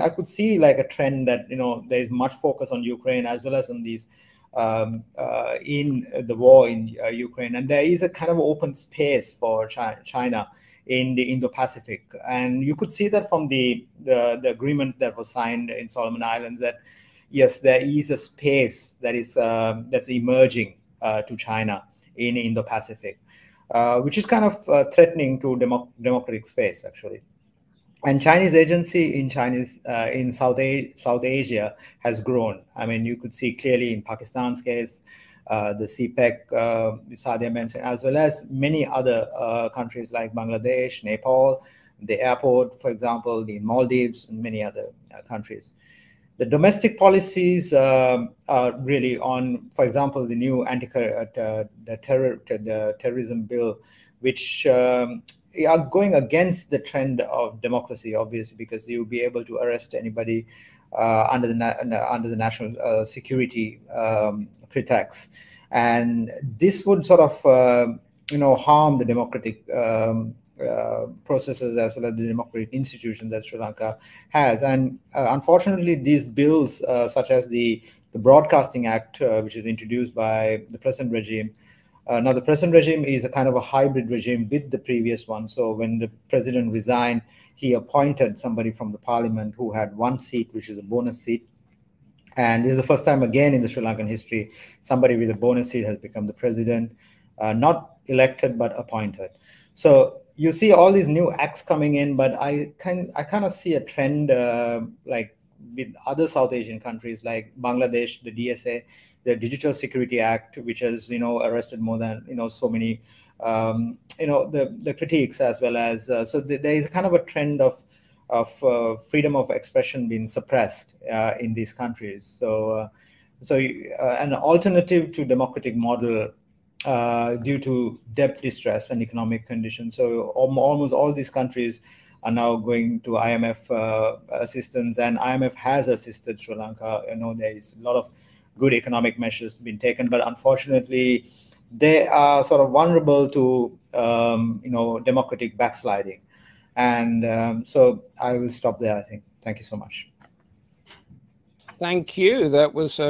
I could see like a trend that there's much focus on Ukraine as well as on these in the war in Ukraine, and there is a kind of open space for China in the Indo-Pacific, and you could see that from the agreement that was signed in Solomon Islands, that yes, there is a space that is that's emerging to China in Indo-Pacific. Which is kind of threatening to democratic space, actually. And Chinese agency in South Asia has grown. I mean, you could see clearly in Pakistan's case, the CPEC, Sadia mentioned, as well as many other countries like Bangladesh, Nepal, the airport, for example, the Maldives, and many other countries. The domestic policies are really on, for example, the new terrorism bill, which are going against the trend of democracy, obviously, because you'll be able to arrest anybody under the national security pretext, and this would sort of harm the democratic processes as well as the democratic institutions that Sri Lanka has. And unfortunately, these bills, such as the Broadcasting Act, which is introduced by the present regime. Now, the present regime is a kind of a hybrid regime with the previous one. So when the president resigned, he appointed somebody from the parliament who had one seat, which is a bonus seat. And this is the first time again in the Sri Lankan history, somebody with a bonus seat has become the president, not elected, but appointed. So you see all these new acts coming in, but I kind of see a trend like with other South Asian countries like Bangladesh, the DSA, the Digital Security Act, which has arrested more than so many the critiques, as well as so there is kind of a trend of freedom of expression being suppressed in these countries. So an alternative to democratic model due to debt distress and economic conditions. So almost all these countries are now going to IMF assistance, and IMF has assisted Sri Lanka. There is a lot of good economic measures being taken, but unfortunately, they are sort of vulnerable to democratic backsliding. And so I will stop there, I think. Thank you so much. Thank you. That was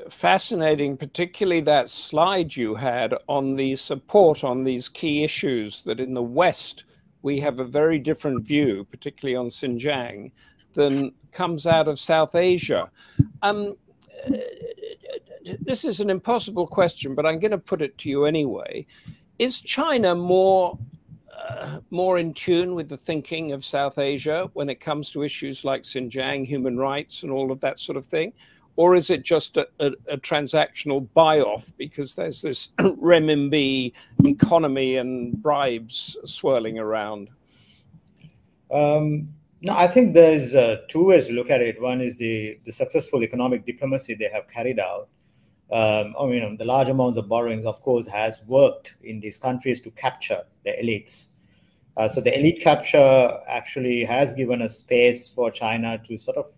fascinating, particularly that slide you had on the support on these key issues, that in the West, we have a very different view, particularly on Xinjiang, than comes out of South Asia. This is an impossible question, but I'm going to put it to you anyway. Is China more in tune with the thinking of South Asia when it comes to issues like Xinjiang, human rights, and all of that sort of thing? Or is it just a transactional buy-off because there's this renminbi economy and bribes swirling around? No, I think there's two ways to look at it. One is the successful economic diplomacy they have carried out. The large amounts of borrowings, of course, has worked in these countries to capture the elites. So the elite capture actually has given a space for China to sort of,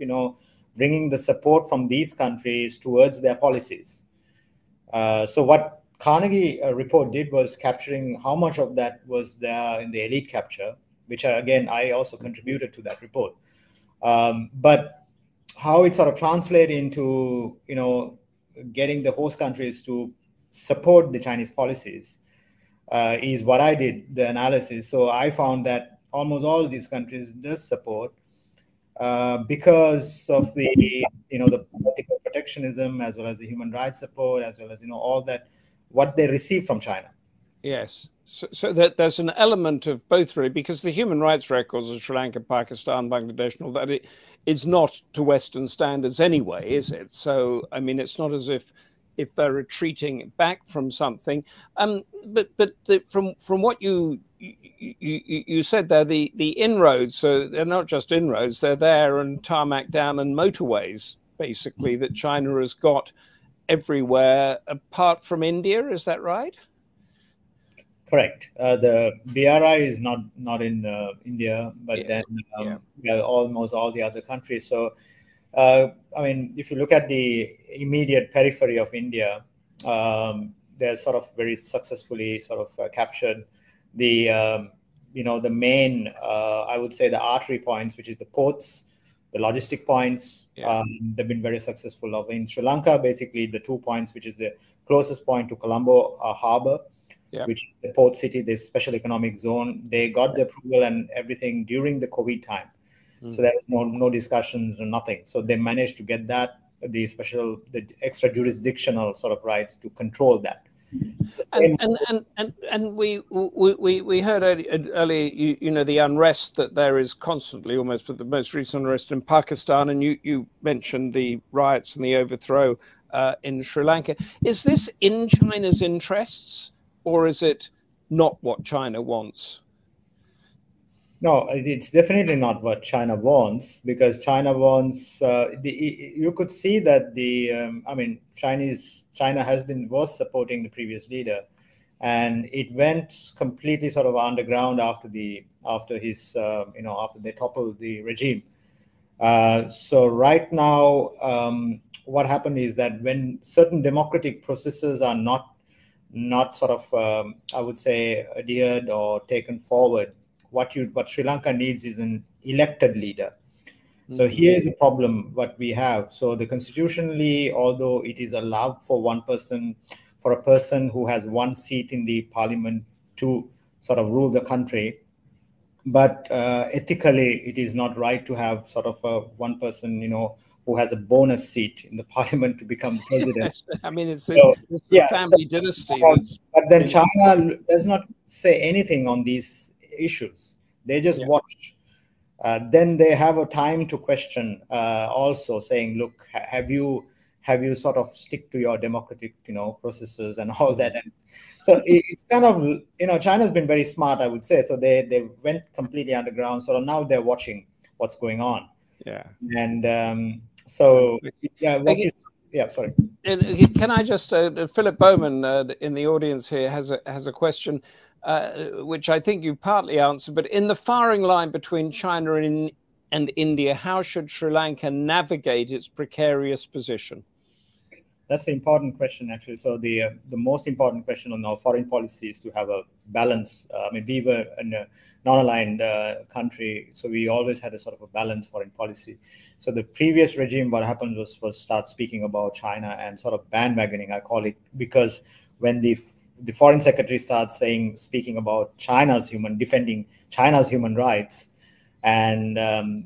bringing the support from these countries towards their policies. So what Carnegie report did was capturing how much of that was there in the elite capture, which again, I also contributed to that report. But how it sort of translates into, getting the host countries to support the Chinese policies is what I did, the analysis. So I found that almost all of these countries does support because of the, the political protectionism, as well as the human rights support, as well as, all that, what they receive from China. Yes. So that there's an element of both, really, because the human rights records of Sri Lanka, Pakistan, Bangladesh, and all that, it is not to Western standards anyway, is it? So, I mean, it's not as if they're retreating back from something. From what you said there, the inroads, so they're not just inroads, they're there and tarmac down and motorways, basically, that China has got everywhere apart from India. Is that right? Correct. The BRI is not in India, but then almost all the other countries. So, I mean, if you look at the immediate periphery of India, they're sort of very successfully sort of captured the the main, I would say, the artery points, which is the ports, the logistic points. They've been very successful. In Sri Lanka, basically the 2 points, which is the closest point to Colombo Harbour, which is the port city, the special economic zone. They got the approval and everything during the COVID time. So there was no discussions or nothing. So they managed to get that, the extra jurisdictional sort of rights to control that. And we heard earlier, the unrest that there is constantly, almost, with the most recent unrest in Pakistan, and you mentioned the riots and the overthrow in Sri Lanka. Is this in China's interests, or is it not what China wants? No, it's definitely not what China wants, because China wants. You could see that I mean, China was supporting the previous leader, and it went completely sort of underground after they toppled the regime. So right now, what happened is that when certain democratic processes are not sort of, I would say, adhered or taken forward, what Sri Lanka needs is an elected leader. So here's the problem what we have. So the constitutionally, although it is allowed for a person who has one seat in the parliament to sort of rule the country, but ethically it is not right to have sort of one person, who has a bonus seat in the parliament to become president. I mean, it's a family dynasty. But then China does not say anything on these issues. They just watch. Then they have a time to question, also saying, look, have you sort of stick to your democratic processes and all that. And so it's kind of, China's been very smart, I would say. So they went completely underground. So now they're watching what's going on. And sorry. Can I just, Philip Bowman in the audience here has a question, which I think you partly answered, but in the firing line between China and India, how should Sri Lanka navigate its precarious position? That's an important question, actually. So the most important question on our foreign policy is to have a balance. I mean, we were in a non-aligned country, so we always had a sort of a balanced foreign policy. So the previous regime, what happened was start speaking about China and sort of bandwagoning, I call it, because when the foreign secretary starts speaking about defending China's human rights and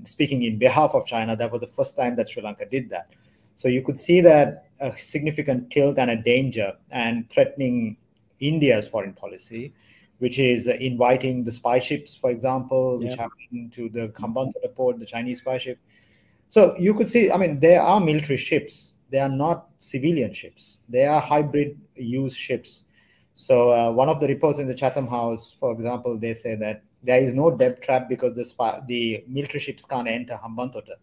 speaking in behalf of China, that was the first time that Sri Lanka did that. So you could see that a significant tilt and a danger and threatening India's foreign policy, which is inviting the spy ships, for example, which happened to the Hambantota port, the Chinese spy ship. So you could see, I mean, there are military ships. They are not civilian ships. They are hybrid use ships. So one of the reports in the Chatham House, for example, they say that there is no depth trap because the military ships can't enter Hambantota.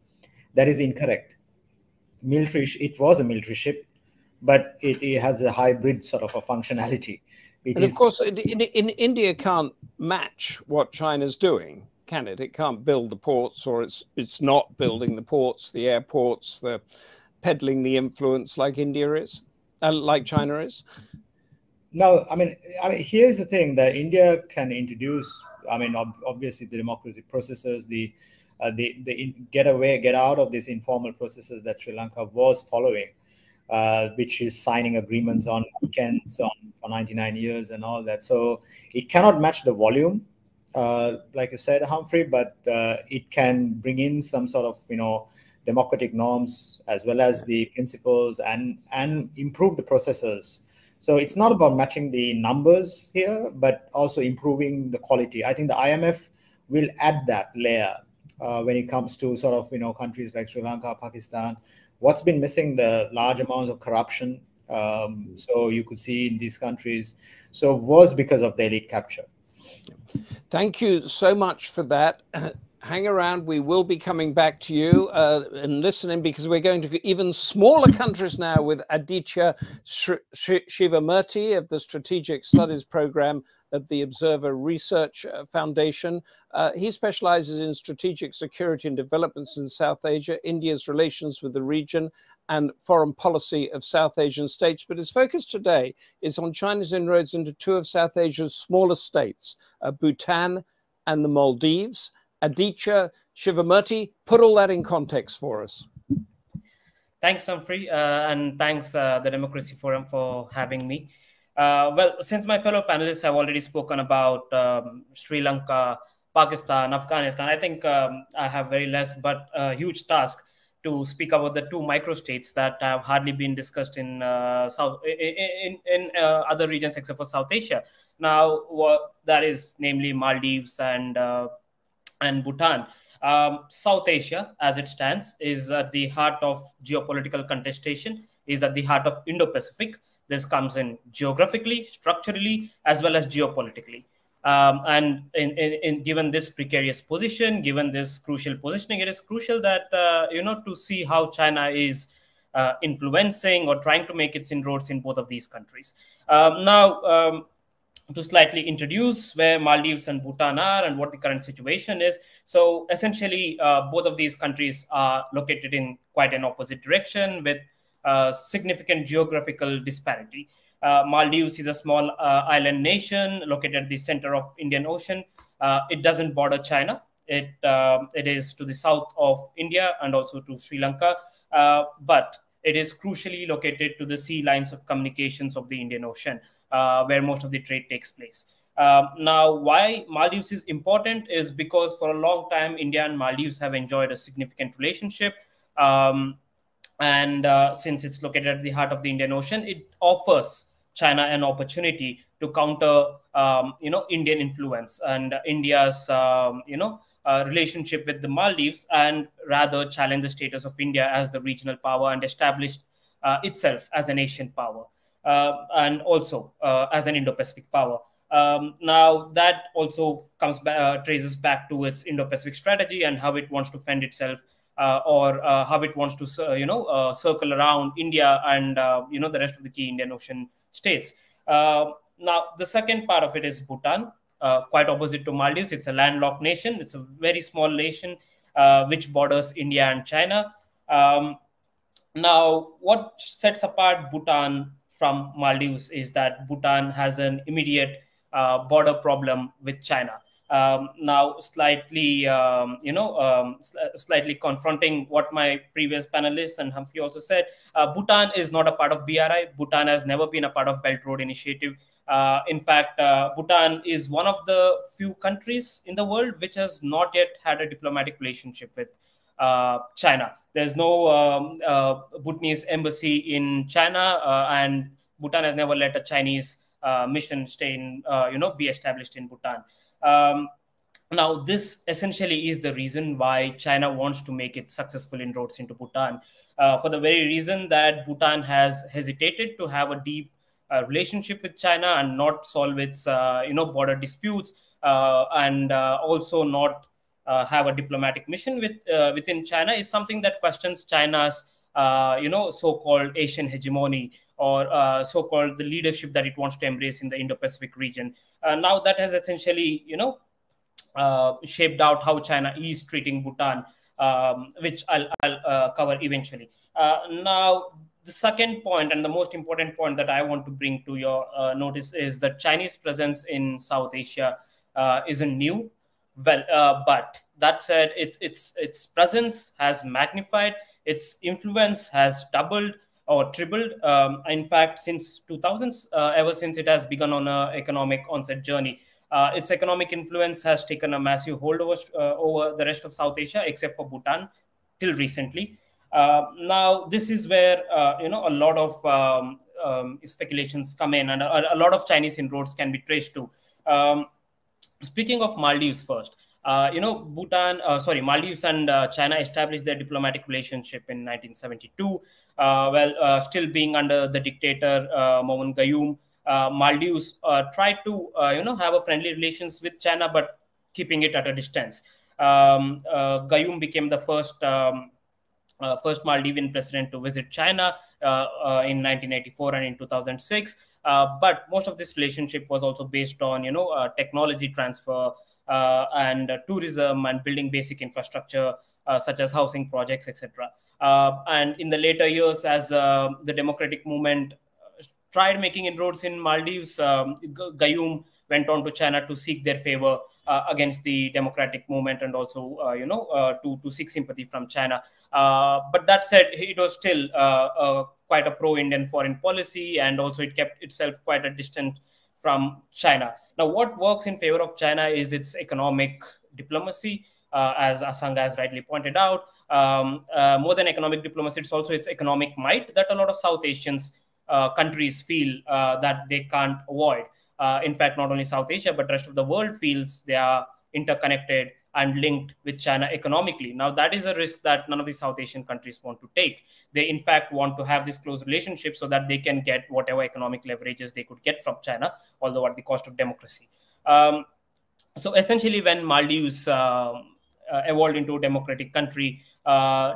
That is incorrect. It was a military ship, but it has a hybrid sort of a functionality. Of course, India can't match what China's doing, can it? It can't build the ports, or it's not building the ports, the airports, the peddling the influence like India is, like China is. No, I mean, here's the thing that India can introduce. I mean, obviously the democratic processes, the get out of these informal processes that Sri Lanka was following, which is signing agreements on weekends for 99 years and all that. So it cannot match the volume, like you said, Humphrey, but it can bring in some sort of, democratic norms as well as the principles and improve the processes So it's not about matching the numbers here, but also improving the quality. I think the IMF will add that layer when it comes to sort of, countries like Sri Lanka, Pakistan. What's been missing? The large amounts of corruption. So you could see in these countries. So it was because of the elite capture. Thank you so much for that. Hang around. We will be coming back to you and listening, because we're going to even smaller countries now with Aditya Shivamurthy of the Strategic Studies Program of the Observer Research Foundation. He specializes in strategic security and developments in South Asia, India's relations with the region, and foreign policy of South Asian states. But his focus today is on China's inroads into two of South Asia's smallest states, Bhutan and the Maldives. Aditya Shivamurthy, put all that in context for us. Thanks, Humphrey, and thanks the Democracy Forum for having me. Well, since my fellow panelists have already spoken about Sri Lanka, Pakistan, Afghanistan, I think I have very less but a huge task to speak about the two microstates that have hardly been discussed in other regions except for South Asia. Now, that is namely Maldives and Bhutan. South Asia, as it stands, is at the heart of geopolitical contestation, is at the heart of Indo-Pacific. This comes in geographically, structurally, as well as geopolitically. And given this precarious position, given this crucial positioning, it is crucial that, to see how China is influencing or trying to make its inroads in both of these countries. Now, to slightly introduce where Maldives and Bhutan are and what the current situation is. So essentially, both of these countries are located in quite an opposite direction with significant geographical disparity. Maldives is a small island nation located at the center of Indian Ocean. It doesn't border China. It is to the south of India and also to Sri Lanka, but it is crucially located to the sea lines of communications of the Indian Ocean, where most of the trade takes place. Now, why Maldives is important is because for a long time, India and Maldives have enjoyed a significant relationship. And since it's located at the heart of the Indian Ocean, it offers China an opportunity to counter, Indian influence and India's, relationship with the Maldives, and rather challenge the status of India as the regional power and establish itself as an Asian power and also as an Indo-Pacific power. Now that also comes back, traces back to its Indo-Pacific strategy and how it wants to fend itself or how it wants to, circle around India and, the rest of the key Indian Ocean states. Now, the second part of it is Bhutan. Quite opposite to Maldives. It's a landlocked nation. It's a very small nation which borders India and China. Now, what sets apart Bhutan from Maldives is that Bhutan has an immediate border problem with China. Now, slightly, slightly confronting what my previous panelists and Humphrey also said, Bhutan is not a part of BRI. Bhutan has never been a part of Belt Road Initiative. In fact, Bhutan is one of the few countries in the world which has not yet had a diplomatic relationship with China. There's no Bhutanese embassy in China, and Bhutan has never let a Chinese mission stay in, be established in Bhutan. Now, this essentially is the reason why China wants to make its successful inroads into Bhutan, for the very reason that Bhutan has hesitated to have a deep relationship with China and not solve its, border disputes and also not have a diplomatic mission within China is something that questions China's, so-called Asian hegemony or so-called the leadership that it wants to embrace in the Indo-Pacific region. Now that has essentially, shaped out how China is treating Bhutan, which I'll cover eventually. Now, the second point and the most important point that I want to bring to your notice is that Chinese presence in South Asia isn't new. Well, but that said, its presence has magnified, its influence has doubled or tripled. In fact, since 2000s, ever since it has begun on an economic onset journey, its economic influence has taken a massive hold over the rest of South Asia, except for Bhutan, till recently. Now, this is where a lot of speculations come in, and a lot of Chinese inroads can be traced to. Speaking of Maldives first, Maldives and China established their diplomatic relationship in 1972. Still being under the dictator Mohammad Gayoom, Maldives tried to have a friendly relations with China, but keeping it at a distance. Gayoom became the first Maldivian president to visit China in 1984 and in 2006. But most of this relationship was also based on technology transfer and tourism and building basic infrastructure such as housing projects, etc. And in the later years, as the democratic movement tried making inroads in Maldives, Gayoom went on to China to seek their favor against the democratic movement, and also to seek sympathy from China. But that said, it was still quite a pro-Indian foreign policy, and also it kept itself quite a distant from China. Now, what works in favor of China is its economic diplomacy, as Asanga has rightly pointed out. More than economic diplomacy, it's also its economic might that a lot of South Asian countries feel that they can't avoid. In fact, not only South Asia, but the rest of the world feels they are interconnected and linked with China economically. Now, that is a risk that none of the South Asian countries want to take. They, in fact, want to have this close relationship so that they can get whatever economic leverages they could get from China, although at the cost of democracy. So essentially, when Maldives evolved into a democratic country,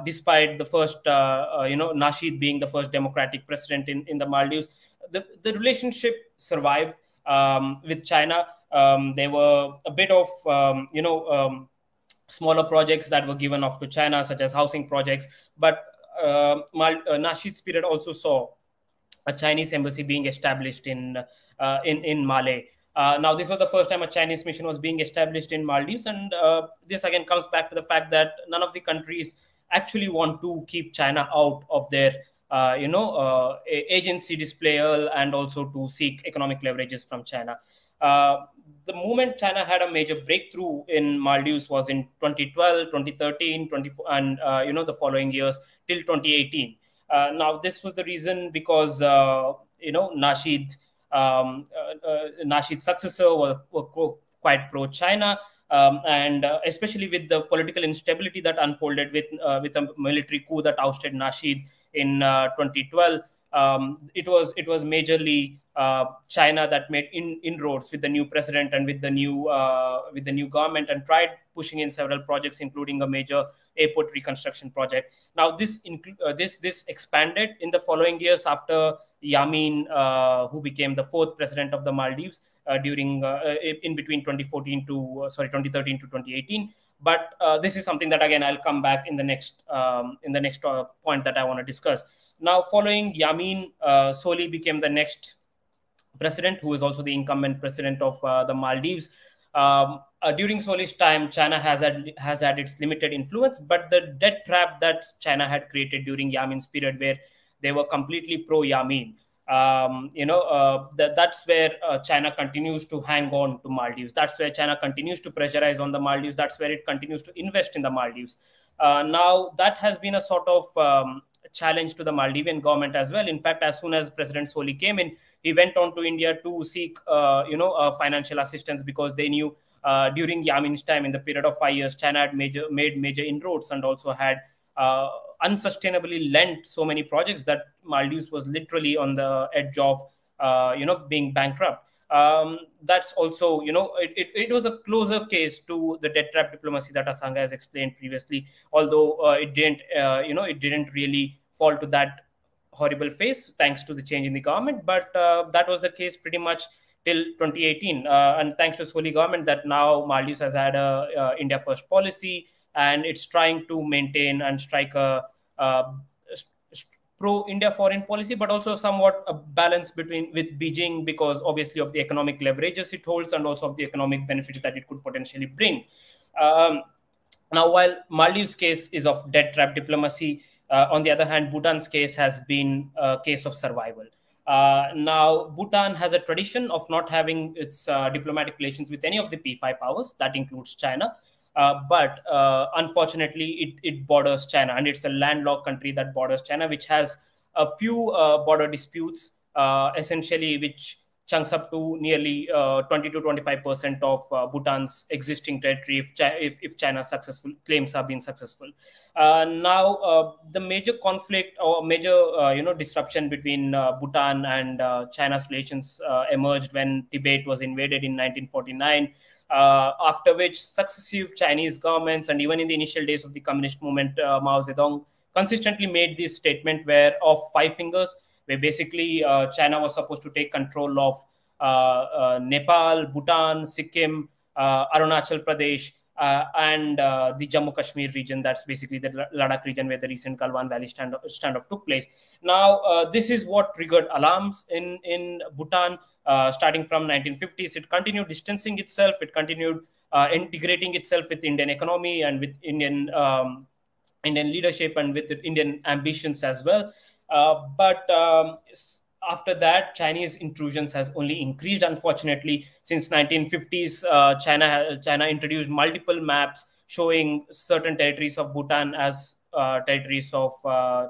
despite the first, Nasheed being the first democratic president in the Maldives, the relationship survived with China. There were a bit of, smaller projects that were given off to China, such as housing projects. But Nasheed's period also saw a Chinese embassy being established in Malé. Now, this was the first time a Chinese mission was being established in Maldives. And this again comes back to the fact that none of the countries actually want to keep China out of their agency display, and also to seek economic leverages from China. The moment China had a major breakthrough in Maldives was in 2012, 2013, and the following years till 2018. Now, this was the reason because Nasheed's successor were quite pro-China. And especially with the political instability that unfolded with a military coup that ousted Nasheed in 2012, it was majorly China that made inroads with the new president and with the new government, and tried pushing in several projects, including a major airport reconstruction project. Now, this expanded in the following years after Yamin, who became the fourth president of the Maldives during in between 2013 to 2018. But this is something that again I'll come back in the next point that I want to discuss. Now, following Yamin, Soli became the next president, who is also the incumbent president of the Maldives. During Soli's time, China has had its limited influence, but the debt trap that China had created during Yamin's period, where they were completely pro-Yamin, that's where China continues to hang on to Maldives. That's where China continues to pressurize on the Maldives. That's where it continues to invest in the Maldives. Now, that has been a sort of challenge to the Maldivian government as well. In fact, as soon as President Soli came in, he went on to India to seek, financial assistance, because they knew during Yamin's time, in the period of 5 years, China had made major inroads and also had unsustainably lent so many projects that Maldives was literally on the edge of, being bankrupt. That's also, it was a closer case to the debt trap diplomacy that Asanga has explained previously, although it didn't really fall to that horrible phase thanks to the change in the government. But that was the case pretty much till 2018. And thanks to Soli government, that now Maldives has had a India first policy, and it's trying to maintain and strike a pro-India foreign policy, but also somewhat a balance with Beijing, because obviously of the economic leverages it holds and also of the economic benefits that it could potentially bring. Now, while Maldives' case is of debt trap diplomacy, on the other hand, Bhutan's case has been a case of survival. Now, Bhutan has a tradition of not having its diplomatic relations with any of the P5 powers. That includes China. But unfortunately, it borders China, and it's a landlocked country that borders China, which has a few border disputes essentially which chunks up to nearly 20 to 25% of Bhutan's existing territory if China's claims have been successful. Now, the major conflict or major disruption between Bhutan and China's relations emerged when Tibet was invaded in 1949. After which successive Chinese governments and even in the initial days of the communist movement, Mao Zedong consistently made this statement of 5 fingers, where basically China was supposed to take control of Nepal, Bhutan, Sikkim, Arunachal Pradesh, and the Jammu Kashmir region. That's basically the Ladakh region where the recent Galwan Valley standoff took place. Now, this is what triggered alarms in Bhutan. Starting from 1950s, it continued distancing itself. It continued integrating itself with Indian economy and with Indian leadership and with Indian ambitions as well. But after that, Chinese intrusions has only increased. Unfortunately, since 1950s, China introduced multiple maps showing certain territories of Bhutan as territories of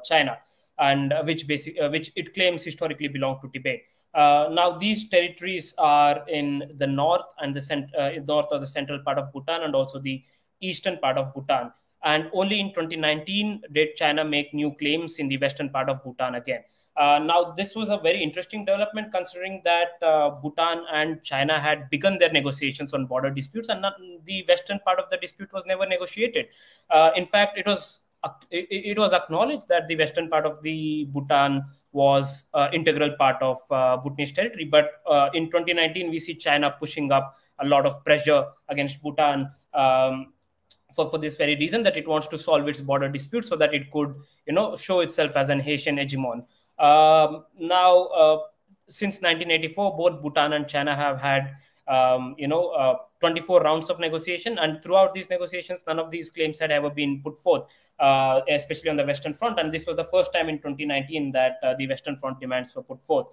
China, and which it claims historically belong to Tibet. Now, these territories are in the north and the north or the central part of Bhutan, and also the eastern part of Bhutan. And only in 2019 did China make new claims in the western part of Bhutan again. Now, this was a very interesting development, considering that Bhutan and China had begun their negotiations on border disputes, and the western part of the dispute was never negotiated. In fact, it was acknowledged that the western part of the Bhutan was integral part of Bhutanese territory. But in 2019, we see China pushing up a lot of pressure against Bhutan for this very reason, that it wants to solve its border dispute so that it could, show itself as an Asian hegemon. Now, since 1984, both Bhutan and China have had 24 rounds of negotiation, and throughout these negotiations, none of these claims had ever been put forth, especially on the Western Front. And this was the first time in 2019 that the Western Front demands were put forth.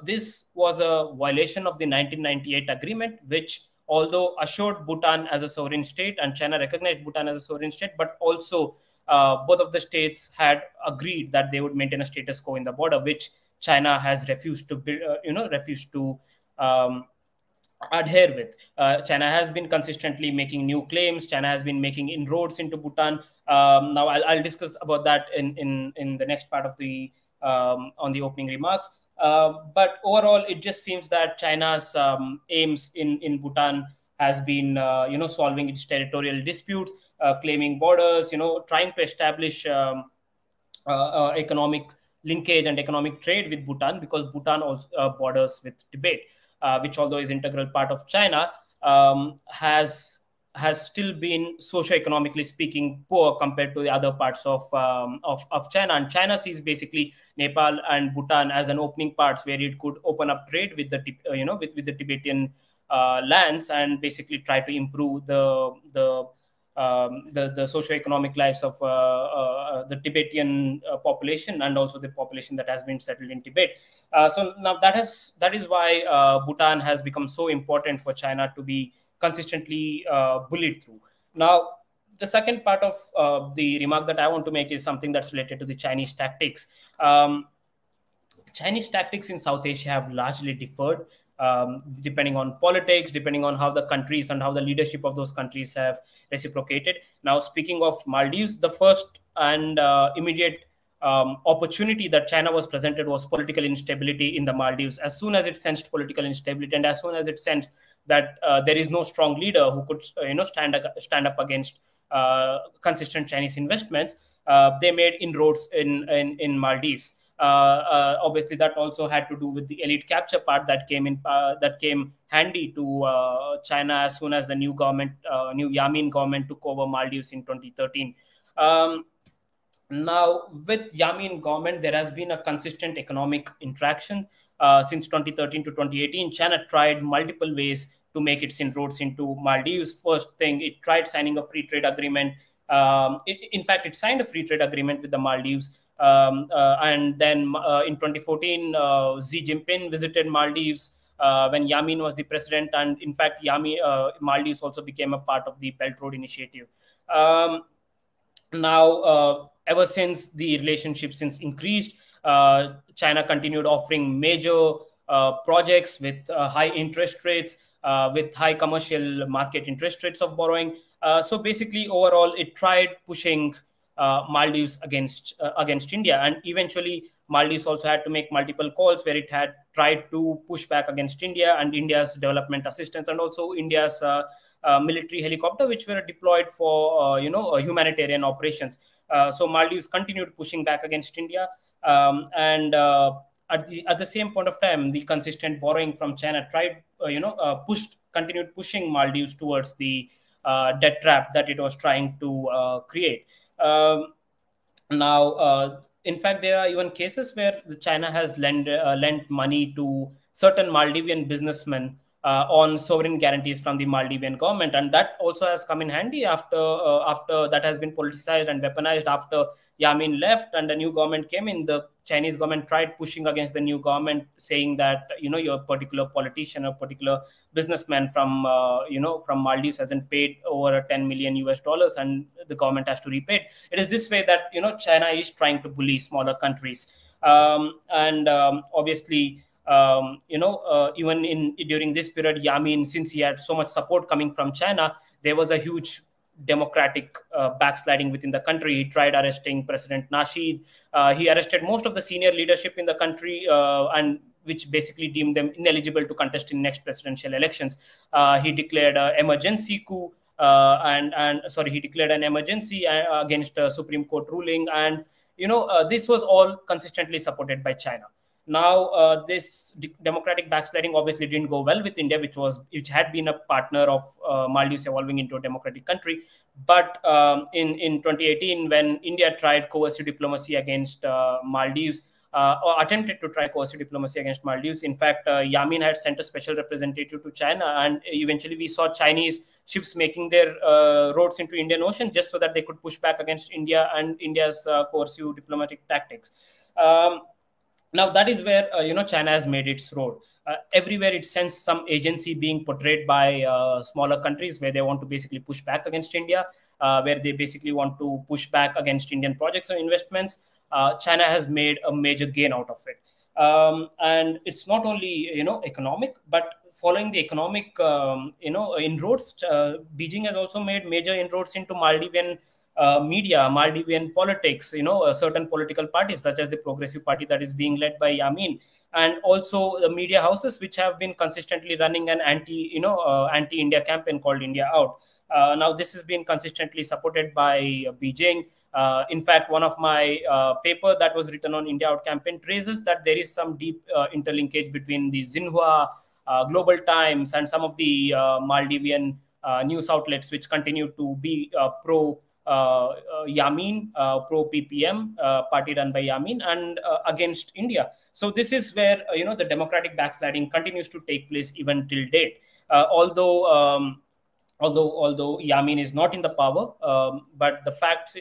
This was a violation of the 1998 agreement, which, although assured Bhutan as a sovereign state, and China recognized Bhutan as a sovereign state, but also both of the states had agreed that they would maintain a status quo in the border, which China has refused to adhere with. China has been consistently making new claims. China has been making inroads into Bhutan. Now, I'll discuss about that in the next part of the on the opening remarks. But overall, it just seems that China's aims in Bhutan has been, solving its territorial disputes, claiming borders, trying to establish economic linkage and economic trade with Bhutan, because Bhutan also borders with Tibet, which, although is integral part of China, has still been socio-economically speaking poor compared to the other parts of China. And China sees basically Nepal and Bhutan as an opening parts where it could open up trade with the with the Tibetan lands, and basically try to improve the socio-economic lives of the Tibetan population, and also the population that has been settled in Tibet. So now that is why Bhutan has become so important for China to be consistently bullied through. Now, the second part of the remark that I want to make is something that's related to the Chinese tactics. Chinese tactics in South Asia have largely differed, depending on politics, depending on how the countries and how the leadership of those countries have reciprocated. Now, speaking of Maldives, the first and immediate opportunity that China was presented was political instability in the Maldives. As soon as it sensed political instability, and as soon as it sensed that there is no strong leader who could stand up against consistent Chinese investments, they made inroads in Maldives. Obviously, that also had to do with the elite capture part that came handy to China as soon as the new Yamin government took over Maldives in 2013. Now, with Yamin government, there has been a consistent economic interaction since 2013 to 2018. China tried multiple ways to make its inroads into Maldives. First thing, it tried signing a free trade agreement. In fact, it signed a free trade agreement with the Maldives. And then in 2014, Xi Jinping visited Maldives when Yamin was the president. And in fact, Maldives also became a part of the Belt Road Initiative. Now, ever since the relationship increased, China continued offering major projects with high interest rates, with high commercial market interest rates of borrowing. So basically, overall, it tried pushing Maldives against India, and eventually Maldives also had to make multiple calls where it had tried to push back against India and India's development assistance, and also India's military helicopter, which were deployed for humanitarian operations. So Maldives continued pushing back against India, and at the same point of time, the consistent borrowing from China continued pushing Maldives towards the debt trap that it was trying to create. Now, in fact, there are even cases where China has lent money to certain Maldivian businessmen on sovereign guarantees from the Maldivian government, and that also has come in handy after that has been politicized and weaponized after Yamin left and the new government came in. The Chinese government tried pushing against the new government, saying that your particular politician or particular businessman from from Maldives hasn't paid over $10 million and the government has to repay it. It is this way that China is trying to bully smaller countries, and obviously. Even during this period, Yamin, since he had so much support coming from China, there was a huge democratic backsliding within the country. He tried arresting President Nasheed. He arrested most of the senior leadership in the country, and which basically deemed them ineligible to contest in next presidential elections. He declared an emergency coup, he declared an emergency against a Supreme Court ruling, and this was all consistently supported by China. Now, this democratic backsliding obviously didn't go well with India, which had been a partner of Maldives evolving into a democratic country. But in 2018, when India tried coercive diplomacy against Maldives, or attempted to try coercive diplomacy against Maldives, in fact, Yamin had sent a special representative to China, and eventually we saw Chinese ships making their roads into Indian Ocean just so that they could push back against India and India's coercive diplomatic tactics. Now, that is where China has made its road. Everywhere it sends some agency being portrayed by smaller countries where they want to basically push back against India, where they basically want to push back against Indian projects or investments. China has made a major gain out of it. And it's not only economic, but following the economic inroads, Beijing has also made major inroads into Maldivian media, Maldivian politics, certain political parties such as the Progressive Party that is being led by Yamin, and also the media houses which have been consistently running an anti-India campaign called India Out. Now, this has been consistently supported by Beijing. In fact, one of my paper that was written on India Out campaign traces that there is some deep interlinkage between the Xinhua, Global Times, and some of the Maldivian news outlets which continue to be pro Yamin, pro PPM, party run by Yamin, and against India. So this is where the democratic backsliding continues to take place even till date. Although Yamin is not in the power, but the fact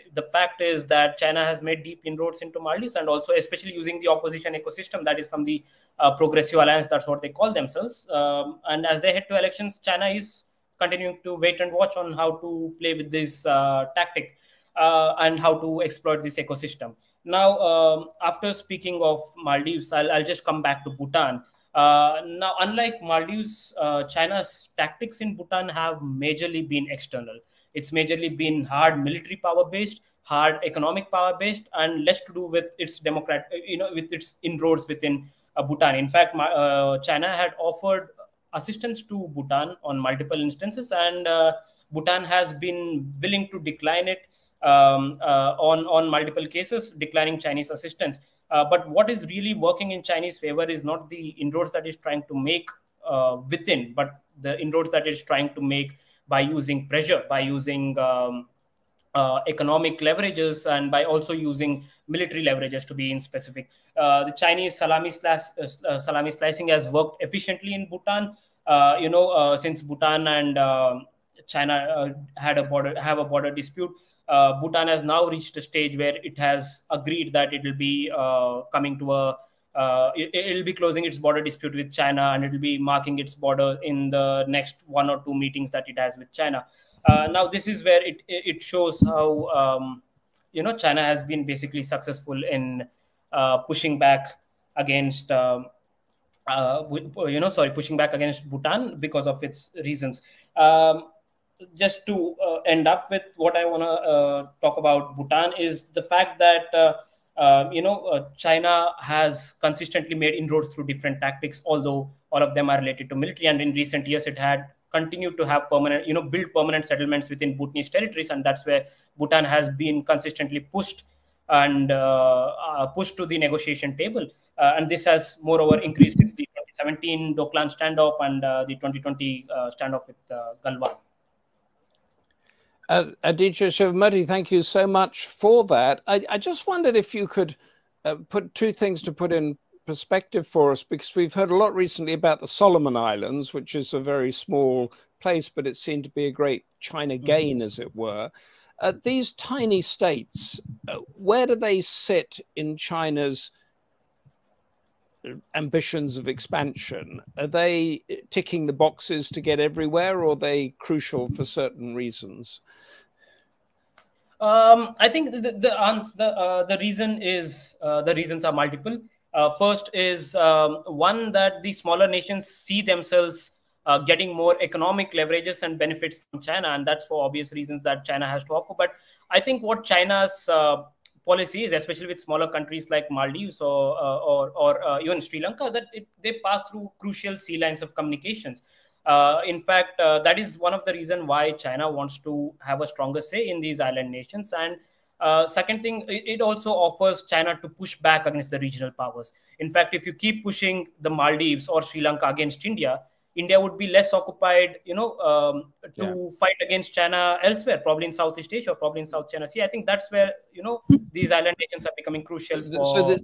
is that China has made deep inroads into Maldives, and also especially using the opposition ecosystem that is from the Progressive Alliance, that's what they call themselves. And as they head to elections, China is continuing to wait and watch on how to play with this tactic and how to exploit this ecosystem. Now, after speaking of Maldives, I'll just come back to Bhutan. Now, unlike Maldives, China's tactics in Bhutan have majorly been external. It's majorly been hard military power-based, hard economic power-based, and less to do with its with its inroads within Bhutan. In fact, China had offered assistance to Bhutan on multiple instances, and Bhutan has been willing to decline it on multiple cases, declining Chinese assistance. But what is really working in Chinese favor is not the inroads that is trying to make within, but the inroads that is trying to make by using pressure, by using economic leverages, and by also using military leverages, to be in specific. The Chinese salami slicing has worked efficiently in Bhutan. Since Bhutan and China have a border dispute, Bhutan has now reached a stage where it has agreed that it will be coming to it will be closing its border dispute with China, and it will be marking its border in the next 1 or 2 meetings that it has with China. Now, this is where it shows how China has been basically successful in pushing back against pushing back against Bhutan because of its reasons. Just to end up with what I want to talk about Bhutan is the fact that China has consistently made inroads through different tactics, although all of them are related to military. And in recent years, it had continued to have build permanent settlements within Bhutanese territories, and that's where Bhutan has been consistently pushed and pushed to the negotiation table. And this has moreover increased since the 2017 Doklam standoff and the 2020 standoff with Galwan. Aditya Shivamurthy, thank you so much for that. I just wondered if you could put two things to put in perspective for us, because we've heard a lot recently about the Solomon Islands, which is a very small place, but it seemed to be a great China gain, as it were. These tiny states, where do they sit in China's ambitions of expansion? Are they ticking the boxes to get everywhere, or are they crucial for certain reasons? I think the reason is the reasons are multiple. First is one, that the smaller nations see themselves getting more economic leverages and benefits from China, and that's for obvious reasons that China has to offer. But I think what China's policy is, especially with smaller countries like Maldives or even Sri Lanka, that they pass through crucial sea lines of communications. In fact, that is one of the reasons why China wants to have a stronger say in these island nations. And second thing, it also offers China to push back against the regional powers. In fact, if you keep pushing the Maldives or Sri Lanka against India would be less occupied, to fight against China elsewhere, probably in Southeast Asia, or probably in South China Sea. I think that's where, these island nations are becoming crucial for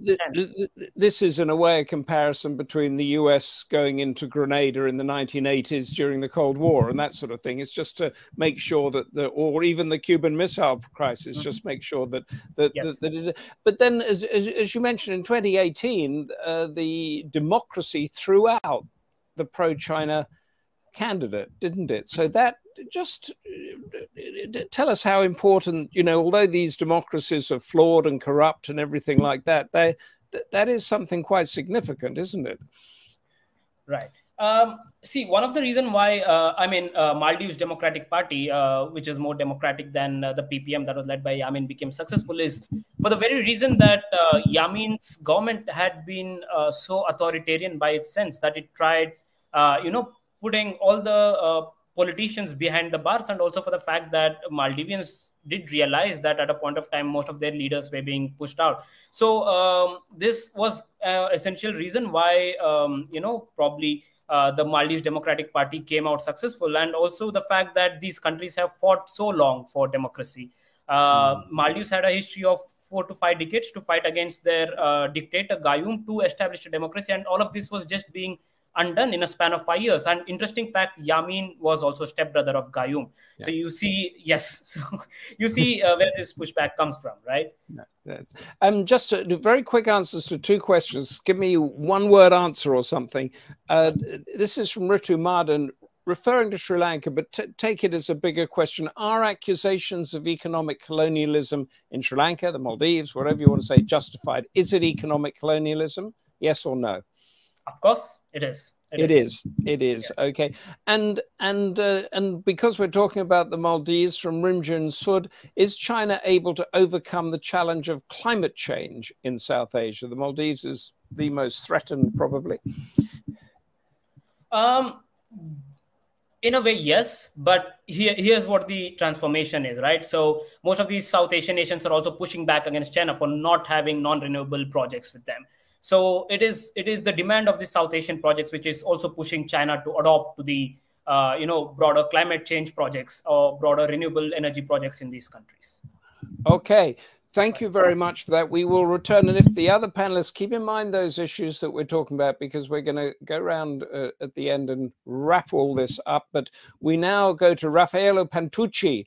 this is in a way a comparison between the US going into Grenada in the 1980s during the Cold War and that sort of thing. It's just to make sure that or even the Cuban Missile Crisis, just make sure that but then as you mentioned, in 2018, the democracy threw out the pro-China candidate, didn't it? So that just tell us how important, although these democracies are flawed and corrupt and everything like that, that is something quite significant, isn't it? Right. See, one of the reasons why, Maldives Democratic Party, which is more democratic than the PPM that was led by Yamin, became successful is for the very reason that Yamin's government had been so authoritarian by its sense that it tried, putting all the politicians behind the bars, and also for the fact that Maldivians did realize that at a point of time, most of their leaders were being pushed out. So this was essential reason why, probably the Maldives Democratic Party came out successful, and also the fact that these countries have fought so long for democracy. Maldives had a history of 4 to 5 decades to fight against their dictator Gayoom to establish a democracy, and all of this was just being undone in a span of 5 years. And interesting fact, Yamin was also stepbrother of Gayoom. So you see, so you see where this pushback comes from, right? Just very quick answers to 2 questions. Give me one word answer or something. This is from Ritu Madan, referring to Sri Lanka, but take it as a bigger question. Are accusations of economic colonialism in Sri Lanka, the Maldives, whatever you want to say, justified? Is it economic colonialism? Yes or no? Of course, it is. It is. Yes. Okay. And because we're talking about the Maldives, from Rimjin Sud, is China able to overcome the challenge of climate change in South Asia? The Maldives is the most threatened, probably. In a way, yes, but here's what the transformation is, right? So most of these South Asian nations are also pushing back against China for not having non-renewable projects with them. So it is the demand of the South Asian projects which is also pushing China to adopt to the broader climate change projects or broader renewable energy projects in these countries. Okay. Thank you very much for that. We will return. And if the other panelists keep in mind those issues that we're talking about, because we're going to go around at the end and wrap all this up. But we now go to Rafaello Pantucci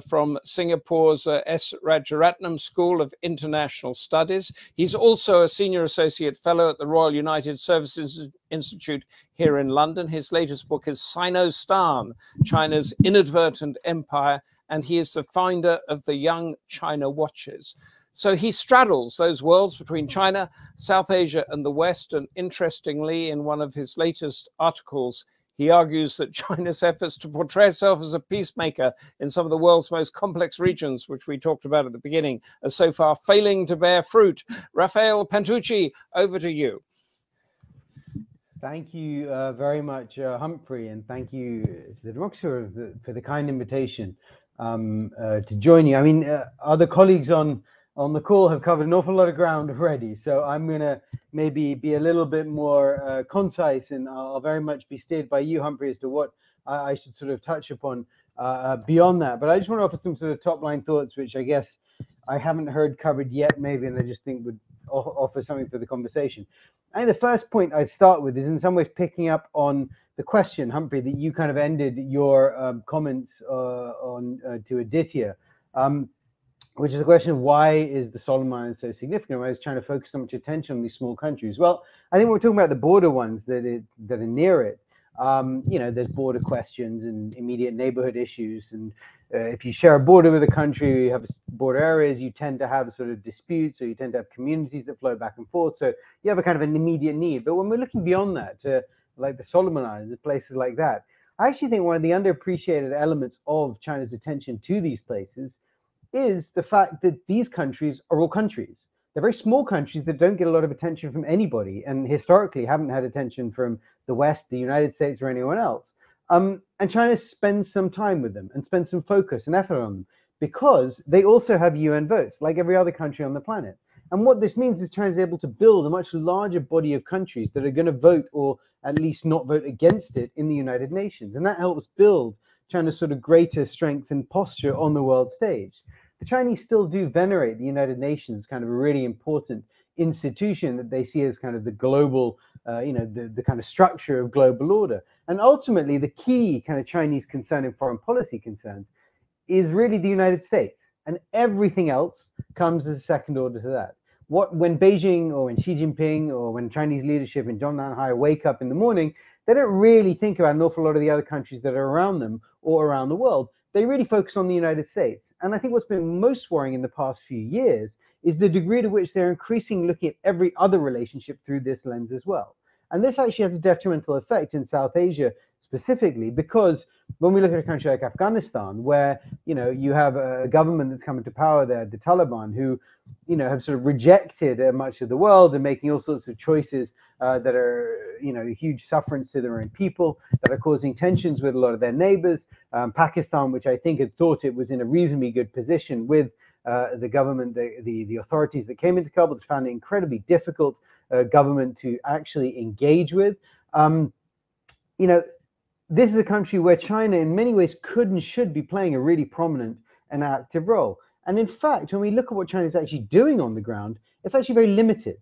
from Singapore's S. Rajaratnam School of International Studies. He's also a senior associate fellow at the Royal United Services Institute here in London. His latest book is Sino-Stan, China's Inadvertent Empire and he is the finder of the Young China Watches. So he straddles those worlds between China, South Asia, and the West. And interestingly, in one of his latest articles, he argues that China's efforts to portray itself as a peacemaker in some of the world's most complex regions, which we talked about at the beginning, are so far failing to bear fruit. Rafael Pantucci, over to you. Thank you very much, Humphrey, and thank you to the Democracy for the kind invitation to join you. I mean, other colleagues on the call have covered an awful lot of ground already, so I'm going to maybe be a little bit more concise, and I'll very much be steered by you, Humphrey, as to what I should sort of touch upon beyond that. But I just want to offer some sort of top-line thoughts, which I guess I haven't heard covered yet, maybe, and I just think would offer something for the conversation. I think the first point I'd start with is in some ways picking up on the question, Humphrey, that you kind of ended your comments on to Aditya, which is the question of why is the Sulaiman so significant? Why is China focused so much attention on these small countries? Well, I think we're talking about the border ones that are near it. You know, there's border questions and immediate neighborhood issues, and if you share a border with a country, you have border areas, you tend to have sort of disputes, or you tend to have communities that flow back and forth. So you have a kind of an immediate need. But when we're looking beyond that to like the Solomon Islands, places like that, I actually think one of the underappreciated elements of China's attention to these places is the fact that these countries are all countries. They're very small countries that don't get a lot of attention from anybody, and historically haven't had attention from the West, the United States, or anyone else. And China spends some time with them and spends some focus and effort on them because they also have UN votes, like every other country on the planet. And what this means is China is able to build a much larger body of countries that are going to vote, or at least not vote against it, in the United Nations. And that helps build China's sort of greater strength and posture on the world stage. The Chinese still do venerate the United Nations as kind of a really important institution that they see as kind of the global, you know, the kind of structure of global order. And ultimately, the key kind of Chinese concern in foreign policy concerns is really the United States. And everything else comes as a second order to that. When Beijing or when Xi Jinping or when Chinese leadership in Zhongnanhai wake up in the morning, they don't really think about an awful lot of the other countries that are around them or around the world. They really focus on the United States. And I think what's been most worrying in the past few years is the degree to which they're increasingly looking at every other relationship through this lens as well. And this actually has a detrimental effect in South Asia specifically, because when we look at a country like Afghanistan, where, you know, you have a government that's come into power there, the Taliban, who, you know, have sort of rejected much of the world and making all sorts of choices that are, you know, huge sufferance to their own people, that are causing tensions with a lot of their neighbors. Pakistan, which I think had thought it was in a reasonably good position with the government, the authorities that came into Kabul, has found it incredibly difficult government to actually engage with. You know, this is a country where China in many ways could and should be playing a really prominent and active role. And in fact, when we look at what China is actually doing on the ground, it's actually very limited.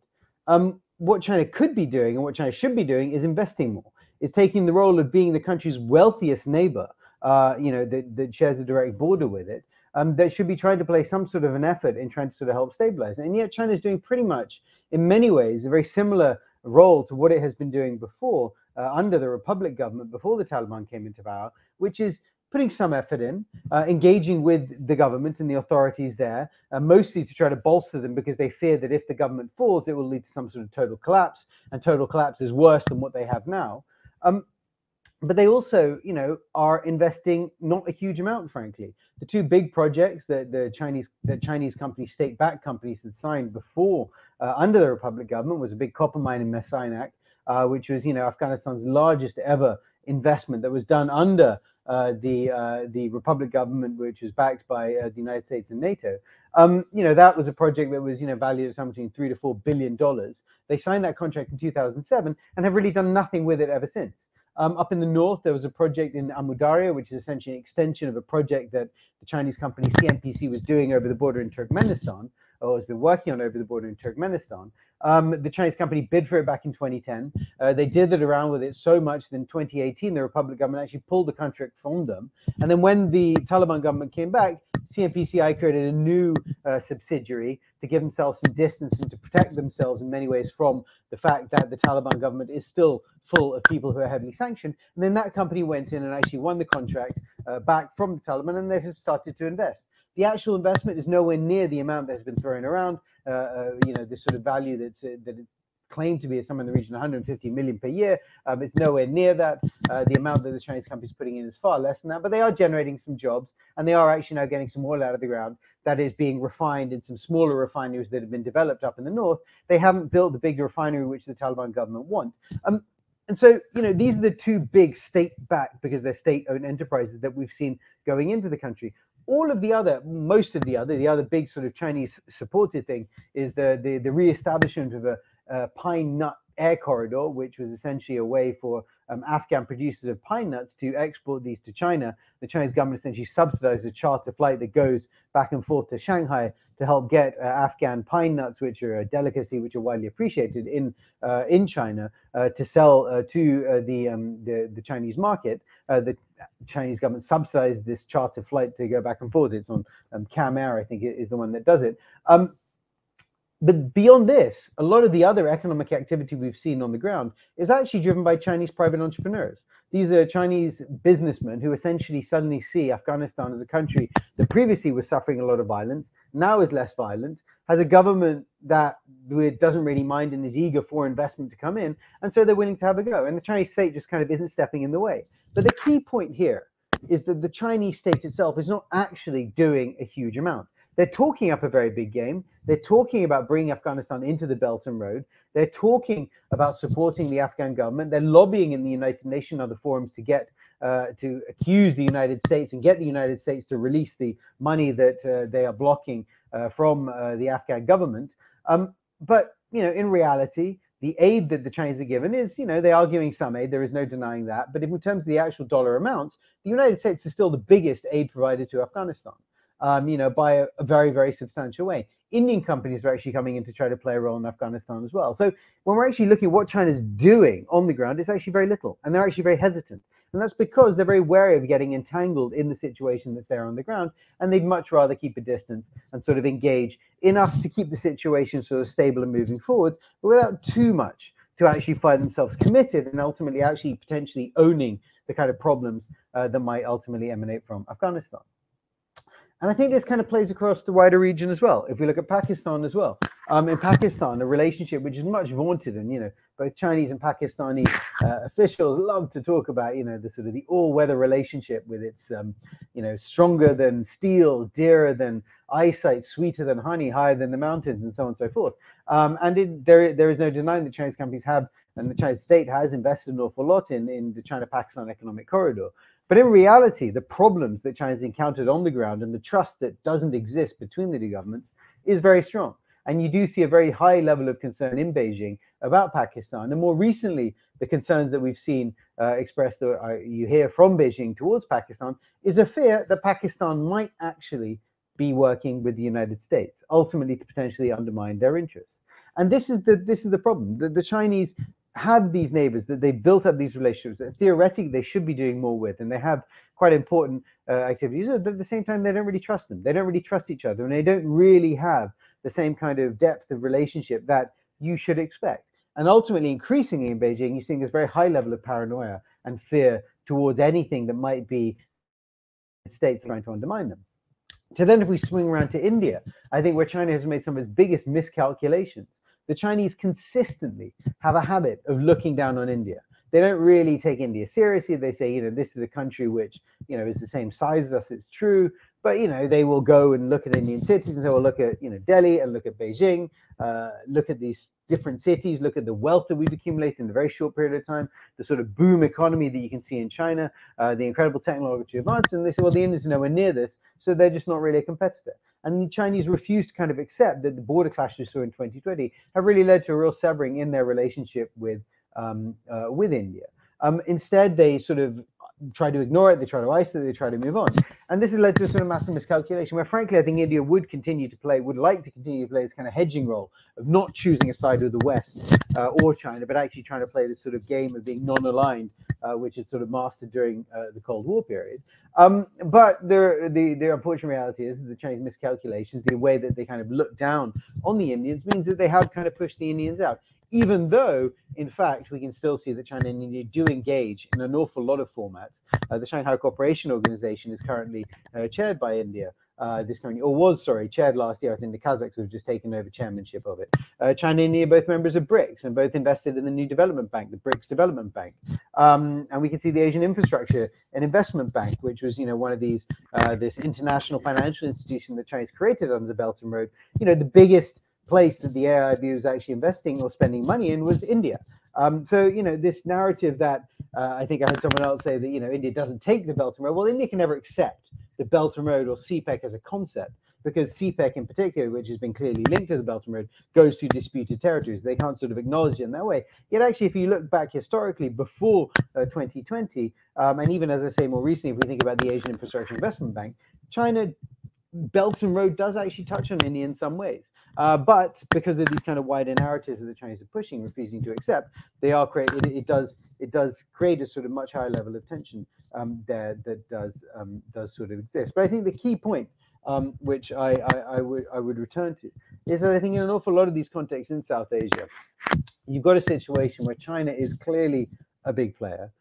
What China could be doing and what China should be doing is investing more. It's taking the role of being the country's wealthiest neighbor, you know, that shares a direct border with it, that should be trying to play some sort of an effort in trying to sort of help stabilize. And yet China is doing pretty much, in many ways, a very similar role to what it has been doing before, under the Republic government, before the Taliban came into power, which is putting some effort in, engaging with the government and the authorities there, mostly to try to bolster them, because they fear that if the government falls, it will lead to some sort of total collapse, and total collapse is worse than what they have now. But they also, you know, are investing not a huge amount, frankly. The two big projects that the Chinese companies, state-backed companies, had signed before under the Republic government was a big copper mine in Messinak, which was, you know, Afghanistan's largest ever investment that was done under the Republic government, which was backed by the United States and NATO. You know, that was a project that was, you know, valued at something between $3 to $4 billion. They signed that contract in 2007 and have really done nothing with it ever since. Up in the north, there was a project in Amu Darya, which is essentially an extension of a project that the Chinese company CNPC was doing over the border in Turkmenistan, or has been working on over the border in Turkmenistan. The Chinese company bid for it back in 2010. They dithered around with it so much that in 2018, the Republic government actually pulled the contract from them. And then when the Taliban government came back, CNPCI created a new subsidiary to give themselves some distance and to protect themselves in many ways from the fact that the Taliban government is still full of people who are heavily sanctioned. And then that company went in and actually won the contract back from the Taliban, and they have started to invest. The actual investment is nowhere near the amount that has been thrown around. The sort of value that it's claimed to be somewhere in the region of 150 million per year. It's nowhere near that. The amount that the Chinese company is putting in is far less than that, but they are generating some jobs, and they are actually now getting some oil out of the ground that is being refined in some smaller refineries that have been developed up in the north. They haven't built the big refinery which the Taliban government want. And so, these are the two big state-backed, because they're state-owned enterprises that we've seen going into the country. All of the other, most of the other big sort of Chinese-supported thing is the re-establishment of a pine nut air corridor, which was essentially a way for Afghan producers of pine nuts to export these to China. The Chinese government essentially subsidized a charter flight that goes back and forth to Shanghai to help get Afghan pine nuts, which are a delicacy, which are widely appreciated in China, to sell to the Chinese market. The Chinese government subsidized this charter flight to go back and forth. It's on Cam Air, I think, is the one that does it. But beyond this, a lot of the other economic activity we've seen on the ground is actually driven by Chinese private entrepreneurs. These are Chinese businessmen who essentially suddenly see Afghanistan as a country that previously was suffering a lot of violence, now is less violent, has a government that doesn't really mind and is eager for investment to come in, and so they're willing to have a go. And the Chinese state just kind of isn't stepping in the way. But the key point here is that the Chinese state itself is not actually doing a huge amount. They're talking up a very big game. They're talking about bringing Afghanistan into the Belt and Road. They're talking about supporting the Afghan government. They're lobbying in the United Nations and other forums to get to accuse the United States and get the United States to release the money that they are blocking from the Afghan government. But in reality, the aid that the Chinese are given is, they are giving some aid. There is no denying that. But in terms of the actual dollar amounts, the United States is still the biggest aid provider to Afghanistan. By a very, very substantial way. Indian companies are actually coming in to try to play a role in Afghanistan as well. So when we're actually looking at what China's doing on the ground, it's actually very little, and they're actually very hesitant. And that's because they're very wary of getting entangled in the situation that's there on the ground, and they'd much rather keep a distance and sort of engage enough to keep the situation sort of stable and moving forwards, but without too much to actually find themselves committed and ultimately actually potentially owning the kind of problems that might ultimately emanate from Afghanistan. And I think this kind of plays across the wider region as well. If we look at Pakistan as well, in Pakistan, a relationship which is much vaunted, and both Chinese and Pakistani officials love to talk about, the sort of the all-weather relationship with its, stronger than steel, dearer than eyesight, sweeter than honey, higher than the mountains, and so on and so forth. There is no denying that Chinese companies have, and the Chinese state has invested an awful lot in the China-Pakistan economic corridor. But in reality, the problems that China's encountered on the ground and the trust that doesn't exist between the two governments is very strong. And you do see a very high level of concern in Beijing about Pakistan. And more recently, the concerns that we've seen expressed, or you hear from Beijing towards Pakistan, is a fear that Pakistan might actually be working with the United States, ultimately to potentially undermine their interests. And this is the problem. The Chinese have these neighbors that they built up these relationships that theoretically they should be doing more with, and they have quite important activities, but at the same time they don't really trust them. They don't really trust each other, and they don't really have the same kind of depth of relationship that you should expect. And ultimately, increasingly in Beijing, you're seeing this very high level of paranoia and fear towards anything that might be the States trying to undermine them. So then if we swing around to India, I think where China has made some of its biggest miscalculations, the Chinese consistently have a habit of looking down on India. They don't really take India seriously. They say, this is a country which, is the same size as us. It's true. But, they will go and look at Indian cities and say, well, look at, Delhi and look at Beijing, look at these different cities, look at the wealth that we've accumulated in a very short period of time, the sort of boom economy that you can see in China, the incredible technological advance. And they say, well, the Indians are nowhere near this, so they're just not really a competitor. And the Chinese refuse to kind of accept that the border clash we saw in 2020 have really led to a real severing in their relationship with India. Instead, they sort of try to ignore it, they try to isolate it, they try to move on. And this has led to a sort of massive miscalculation where, frankly, I think India would like to continue to play this kind of hedging role of not choosing a side with the West or China, but actually trying to play this sort of game of being non-aligned, which it sort of mastered during the Cold War period. But the unfortunate reality is that the Chinese miscalculations, the way that they kind of look down on the Indians, means that they have kind of pushed the Indians out. Even though, in fact, we can still see that China and India do engage in an awful lot of formats. The Shanghai Cooperation Organization is currently chaired by India. Chaired last year. I think the Kazakhs have just taken over chairmanship of it. China and India are both members of BRICS and both invested in the new development bank, the BRICS Development Bank. And we can see the Asian Infrastructure and Investment Bank, which was, one of these, this international financial institution that China's created under the Belt and Road. The biggest place that the AIIB was actually investing or spending money in was India. So, this narrative that I think I heard someone else say that, India doesn't take the Belt and Road. Well, India can never accept the Belt and Road or CPEC as a concept, because CPEC in particular, which has been clearly linked to the Belt and Road, goes to disputed territories. They can't sort of acknowledge it in that way. Yet actually, if you look back historically before 2020, and even as I say more recently, if we think about the Asian Infrastructure Investment Bank, China Belt and Road does actually touch on India in some ways. But because of these kind of wider narratives that the Chinese are pushing, refusing to accept, they are creating. It does create a sort of much higher level of tension there that does sort of exist. But I think the key point, which I would return to, is that I think in an awful lot of these contexts in South Asia, you've got a situation where China is clearly a big player,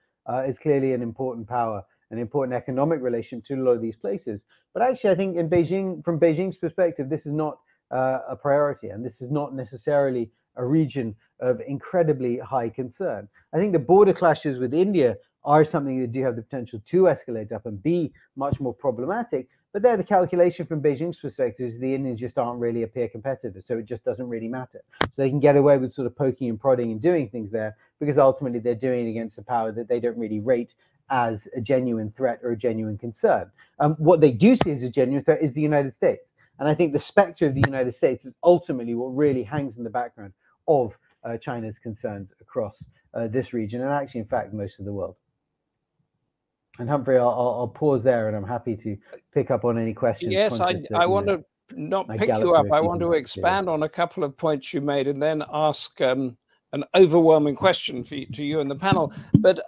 is clearly an important power, an important economic relation to a lot of these places. But actually, I think in Beijing, from Beijing's perspective, this is not a priority, and this is not necessarily a region of incredibly high concern. I think the border clashes with India are something that do have the potential to escalate up and be much more problematic. But there, the calculation from Beijing's perspective is the Indians just aren't really a peer competitor, so it just doesn't really matter. So they can get away with sort of poking and prodding and doing things there, because ultimately they're doing it against a power that they don't really rate as a genuine threat or a genuine concern. What they do see as a genuine threat is the United States. And I think the specter of the United States is ultimately what really hangs in the background of China's concerns across this region, and actually, in fact, most of the world. And Humphrey, I'll pause there, and I'm happy to pick up on any questions. Yes, I want to not pick you up. I want to expand on a couple of points you made, and then ask an overwhelming question to you and the panel. But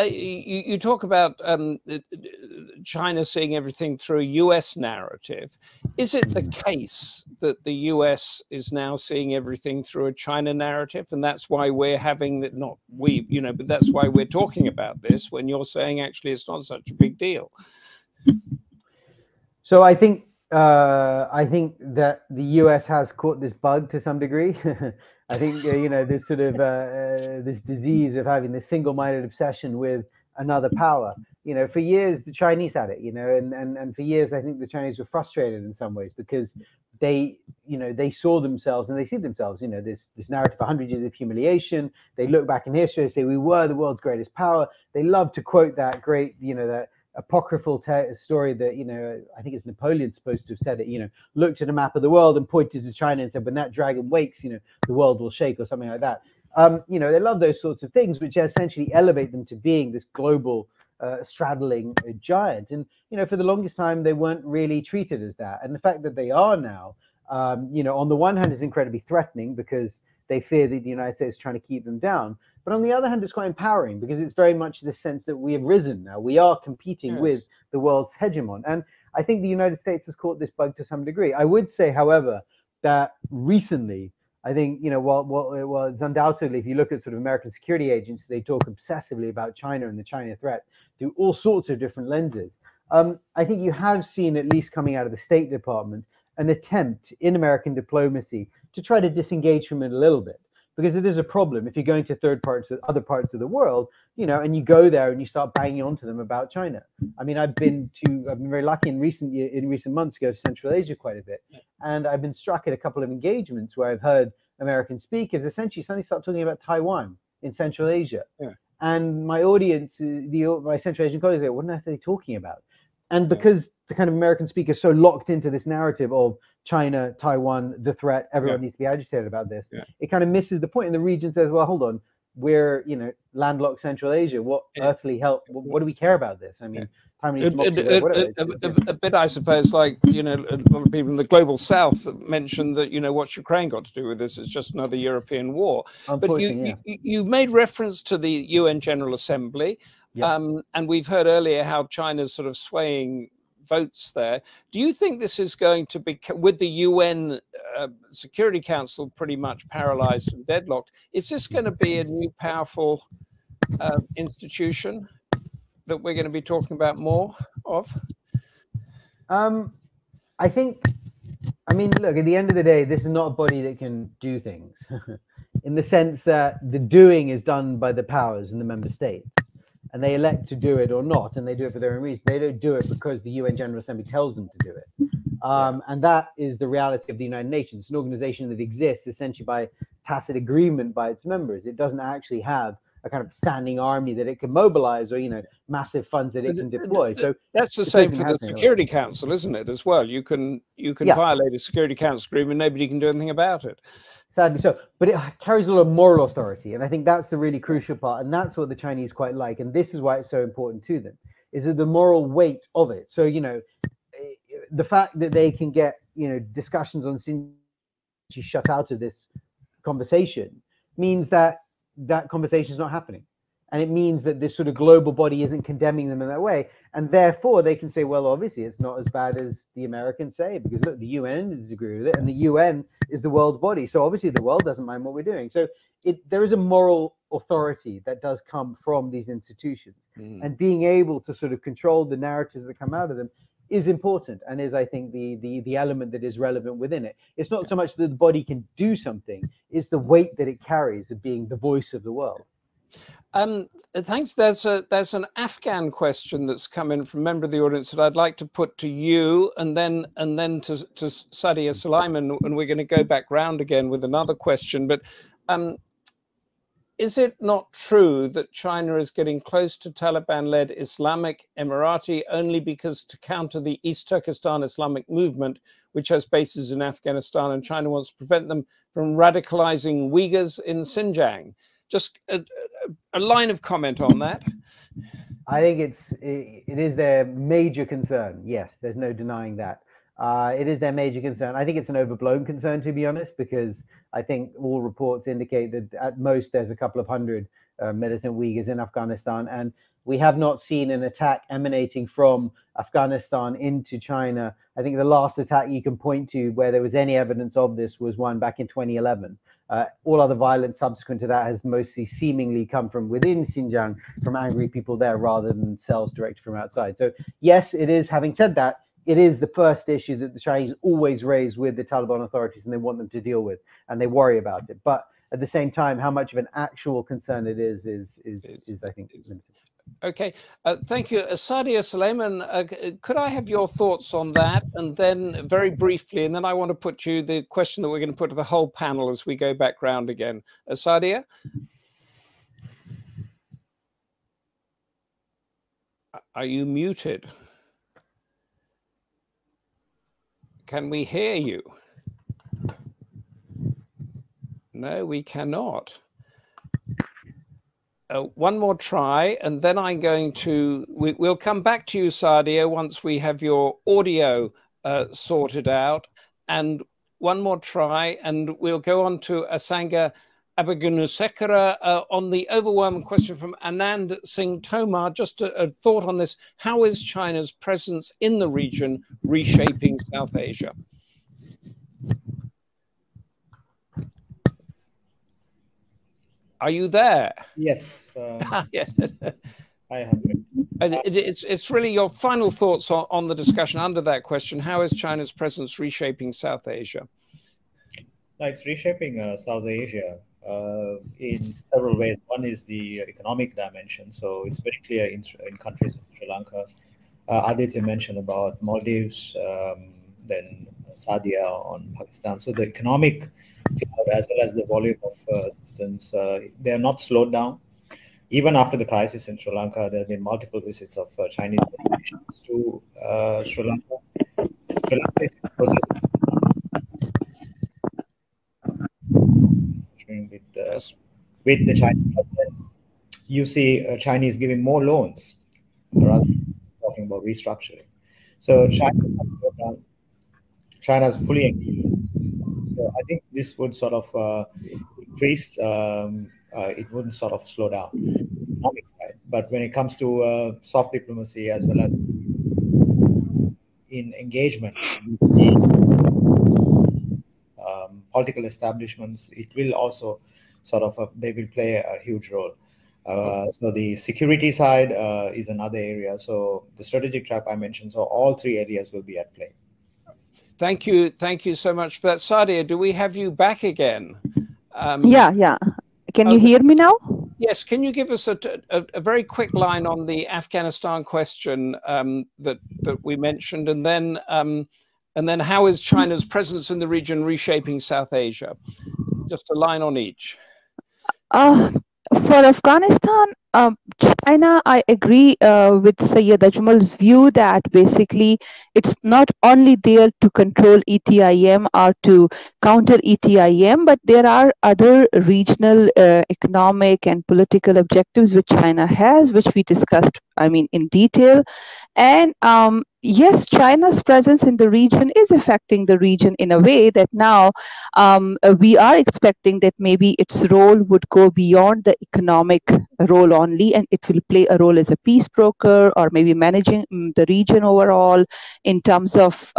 you talk about China seeing everything through a US narrative. Is it the case that the US is now seeing everything through a China narrative, and that's why we're having that? Not we, but that's why we're talking about this, when you're saying actually it's not such a big deal. So I think that the US has caught this bug to some degree. I think this sort of this disease of having this single-minded obsession with another power. For years the Chinese had it. And for years I think the Chinese were frustrated in some ways, because they saw themselves, and they see themselves. This narrative of 100 years of humiliation. They look back in history and say we were the world's greatest power. They love to quote that great that apocryphal story that I think it's Napoleon supposed to have said it. Looked at a map of the world and pointed to China and said, when that dragon wakes, the world will shake, or something like that. They love those sorts of things, which essentially elevate them to being this global straddling giant. And for the longest time they weren't really treated as that, and the fact that they are now on the one hand is incredibly threatening, because they fear that the United States is trying to keep them down. But on the other hand, it's quite empowering, because it's very much the sense that we have risen now. We are competing with the world's hegemon. And I think the United States has caught this bug to some degree. I would say, however, that recently, I think, while it's undoubtedly, if you look at sort of American security agents, they talk obsessively about China and the China threat through all sorts of different lenses. I think you have seen, at least coming out of the State Department, an attempt in American diplomacy to try to disengage from it a little bit, because it is a problem if you're going to other parts of the world, and you go there and you start banging onto them about China. I mean, I've been very lucky in recent months to go to Central Asia quite a bit, and I've been struck at a couple of engagements where I've heard American speakers essentially suddenly start talking about Taiwan in Central Asia, and my audience, my Central Asian colleagues, go, what on earth are they talking about? And because the kind of American speaker is so locked into this narrative of China, Taiwan, the threat, everyone needs to be agitated about this, it kind of misses the point. And the region says, well, hold on, we're, you know, landlocked Central Asia. What earthly help? What do we care about this? I mean, a bit, I suppose, like, you know, a lot of people in the global south mentioned that, you know, what's Ukraine got to do with this? It's just another European war. But you made reference to the UN General Assembly, and we've heard earlier how China's sort of swaying votes there. Do you think this is going to be, with the UN Security Council pretty much paralyzed and deadlocked, is this going to be a new powerful institution that we're going to be talking about more of? I think, I mean, look, at the end of the day, this is not a body that can do things in the sense that the doing is done by the powers in the member states, and they elect to do it or not, and they do it for their own reason. They don't do it because the UN General Assembly tells them to do it. And that is the reality of the United Nations. It's an organization that exists essentially by tacit agreement by its members. It doesn't actually have a kind of standing army that it can mobilize, or, you know, massive funds that it can deploy. So that's the same for the Security Council, isn't it, as well? You can violate a Security Council agreement, nobody can do anything about it. Sadly so, but it carries a lot of moral authority, and I think that's the really crucial part, and that's what the Chinese quite like, and this is why it's so important to them, is that the moral weight of it. So, you know, the fact that they can get, you know, discussions on Xinjiang shut out of this conversation means that that conversation is not happening, and it means that this sort of global body isn't condemning them in that way, and therefore they can say, well, obviously it's not as bad as the Americans say, because look, the UN disagree with it, and the UN is the world body, so obviously the world doesn't mind what we're doing. So there is a moral authority that does come from these institutions, and being able to sort of control the narratives that come out of them is important, and is, I think, the element that is relevant within it. It's not so much that the body can do something, it's the weight that it carries of being the voice of the world. Thanks. There's an Afghan question that's come in from a member of the audience that I'd like to put to you, and then to Sadia Sulaiman, and we're going to go back round again with another question. But is it not true that China is getting close to Taliban-led Islamic Emirati only because, to counter the East Turkestan Islamic movement, which has bases in Afghanistan, and China wants to prevent them from radicalizing Uyghurs in Xinjiang? Just a line of comment on that. I think it is their major concern. Yes, there's no denying that. It is their major concern. I think it's an overblown concern, to be honest, because I think all reports indicate that at most there's a couple of hundred militant Uyghurs in Afghanistan, and we have not seen an attack emanating from Afghanistan into China. I think the last attack you can point to where there was any evidence of this was one back in 2011. All other violence subsequent to that has mostly seemingly come from within Xinjiang, from angry people there, rather than themselves directed from outside. So yes, it is. Having said that, it is the first issue that the Chinese always raise with the Taliban authorities, and they want them to deal with, and they worry about it. But at the same time, how much of an actual concern it is I think, limited. Okay, thank you. Sadia Sulaiman, could I have your thoughts on that? And then very briefly, and then I want to put you the question that we're going to put to the whole panel as we go back round again. Sadia? Are you muted? Can we hear you? No, we cannot. One more try, and then I'm going to, we'll come back to you, Sadia, once we have your audio sorted out. And one more try, and we'll go on to Asanga Abeyagoonasekera on the overwhelming question from Anand Singh Tomar. Just a thought on this. How is China's presence in the region reshaping South Asia? Are you there? Yes. Yes. I have. It's really your final thoughts on the discussion under that question. How is China's presence reshaping South Asia? It's reshaping South Asia in several ways. One is the economic dimension. So it's very clear in countries like Sri Lanka. Aditya mentioned about Maldives, then Sadia on Pakistan. So the economic cloud, as well as the volume of assistance, they are not slowed down. Even after the crisis in Sri Lanka, there have been multiple visits of Chinese delegations to Sri Lanka. Sri Lanka is in the process with the Chinese government. you see Chinese giving more loans rather than talking about restructuring. So China is fully engaged. So I think this would sort of increase, it wouldn't sort of slow down the economic side. But when it comes to soft diplomacy as well as in engagement with the political establishments, it will also sort of, they will play a huge role. So the security side is another area. So the strategic track I mentioned, so all three areas will be at play. Thank you so much for that. Sadia, do we have you back again? Yeah. Can you hear me now? Yes. Can you give us a very quick line on the Afghanistan question that we mentioned, and then how is China's presence in the region reshaping South Asia? Just a line on each. For Afghanistan, China, I agree with Sayyid Ajmal's view that basically it's not only there to control ETIM or to counter ETIM, but there are other regional economic and political objectives which China has, which we discussed, in detail. And yes, China's presence in the region is affecting the region in a way that now we are expecting that maybe its role would go beyond the economic role only, and it will play a role as a peace broker or maybe managing the region overall in terms of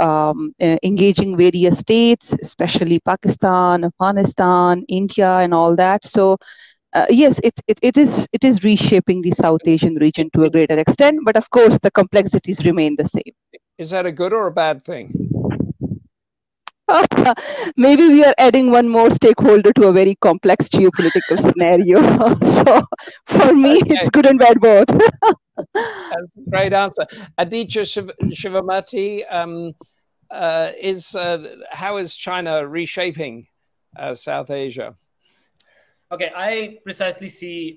engaging various states, especially Pakistan, Afghanistan, India, and all that. So yes, it is reshaping the South Asian region to a greater extent, but of course the complexities remain the same. Is that a good or a bad thing? Maybe we are adding one more stakeholder to a very complex geopolitical scenario. So for me, it's good and bad both. That's a great answer. Aditya Shivamati, how is China reshaping South Asia? Okay, I precisely see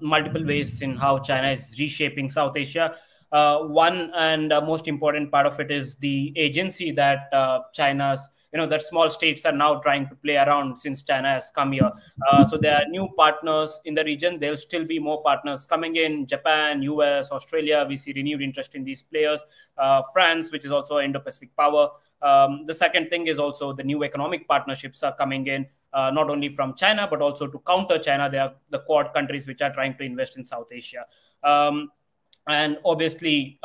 multiple ways in how China is reshaping South Asia. One and most important part of it is the agency that China's, that small states are now trying to play around since China has come here. So there are new partners in the region. There'll still be more partners coming in. Japan, US, Australia, we see renewed interest in these players. France, which is also an Indo-Pacific power. The second thing is also the new economic partnerships are coming in. Not only from China, but also to counter China. There are the Quad countries which are trying to invest in South Asia. And obviously,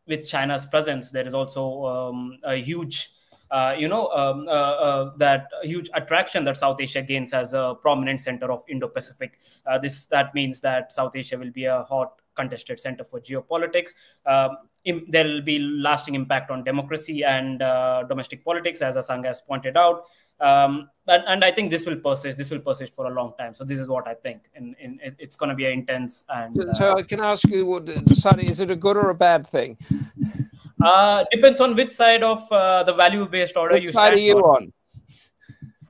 with China's presence, there is also a huge, that huge attraction that South Asia gains as a prominent center of Indo-Pacific. That means that South Asia will be a hot contested center for geopolitics. There will be lasting impact on democracy and domestic politics, as Asanga has pointed out. And I think this will persist. This will persist for a long time. So this is what I think, and it's going to be intense. And so I can ask you, Sadia, is it a good or a bad thing? Depends on which side of the value-based order you stand on. Which side are you on?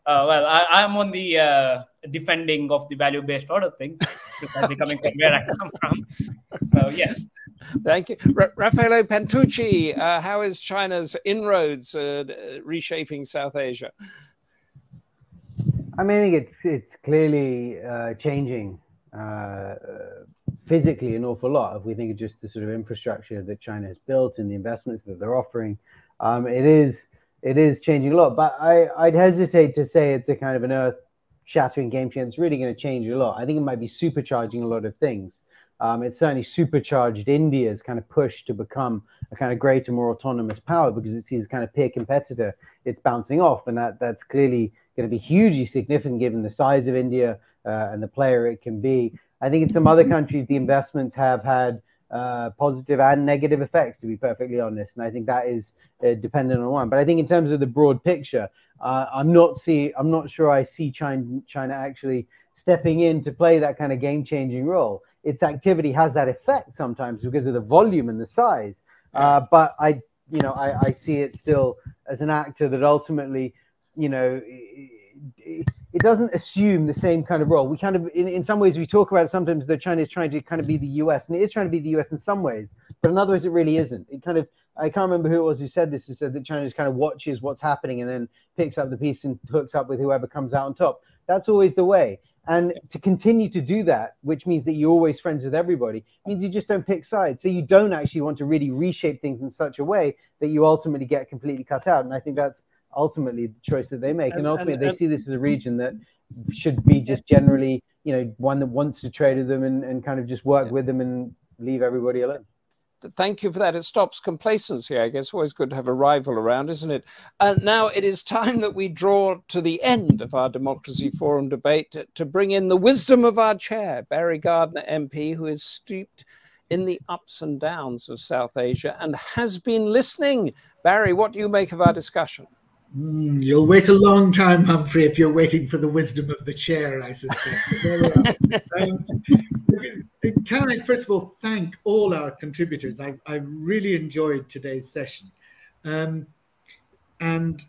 Well, I'm on the defending of the value-based order thing, precisely coming from where I come from. So yes. Thank you. Rafaello Pantucci, how is China's inroads reshaping South Asia? I think it's clearly changing physically an awful lot. If we think of just the sort of infrastructure that China has built and the investments that they're offering, it is changing a lot. But I'd hesitate to say it's a kind of an earth-shattering game changer. It's really going to change a lot. I think it might be supercharging a lot of things. It's certainly supercharged India's kind of push to become a kind of greater, more autonomous power, because it sees kind of peer competitor it's bouncing off, and that's clearly going to be hugely significant given the size of India and the player it can be. I think in some other countries the investments have had positive and negative effects, to be perfectly honest, and I think that is dependent on one. But I think in terms of the broad picture, I'm not sure I see China actually stepping in to play that kind of game-changing role. Its activity has that effect sometimes because of the volume and the size, but I see it still as an actor that ultimately, it doesn't assume the same kind of role. We kind of, in some ways, we talk about it sometimes that China is trying to kind of be the US, and it is trying to be the US in some ways, but in other ways, it really isn't. It kind of, I can't remember who it was who said this. Who said that China just kind of watches what's happening and then picks up the piece and hooks up with whoever comes out on top. That's always the way. And to continue to do that, which means that you're always friends with everybody, means you just don't pick sides. So you don't actually want to really reshape things in such a way that you ultimately get completely cut out. And I think that's ultimately the choice that they make. And ultimately they see this as a region that should be just generally, you know, one that wants to trade with them and kind of just work with them and leave everybody alone. Thank you for that. It stops complacency, I guess. Always good to have a rival around, isn't it? And now it is time that we draw to the end of our Democracy Forum debate to bring in the wisdom of our chair, Barry Gardiner MP, who is steeped in the ups and downs of South Asia and has been listening. Barry, what do you make of our discussion? You'll wait a long time, Humphrey, if you're waiting for the wisdom of the chair, I suspect. Can I first of all thank all our contributors? I really enjoyed today's session. And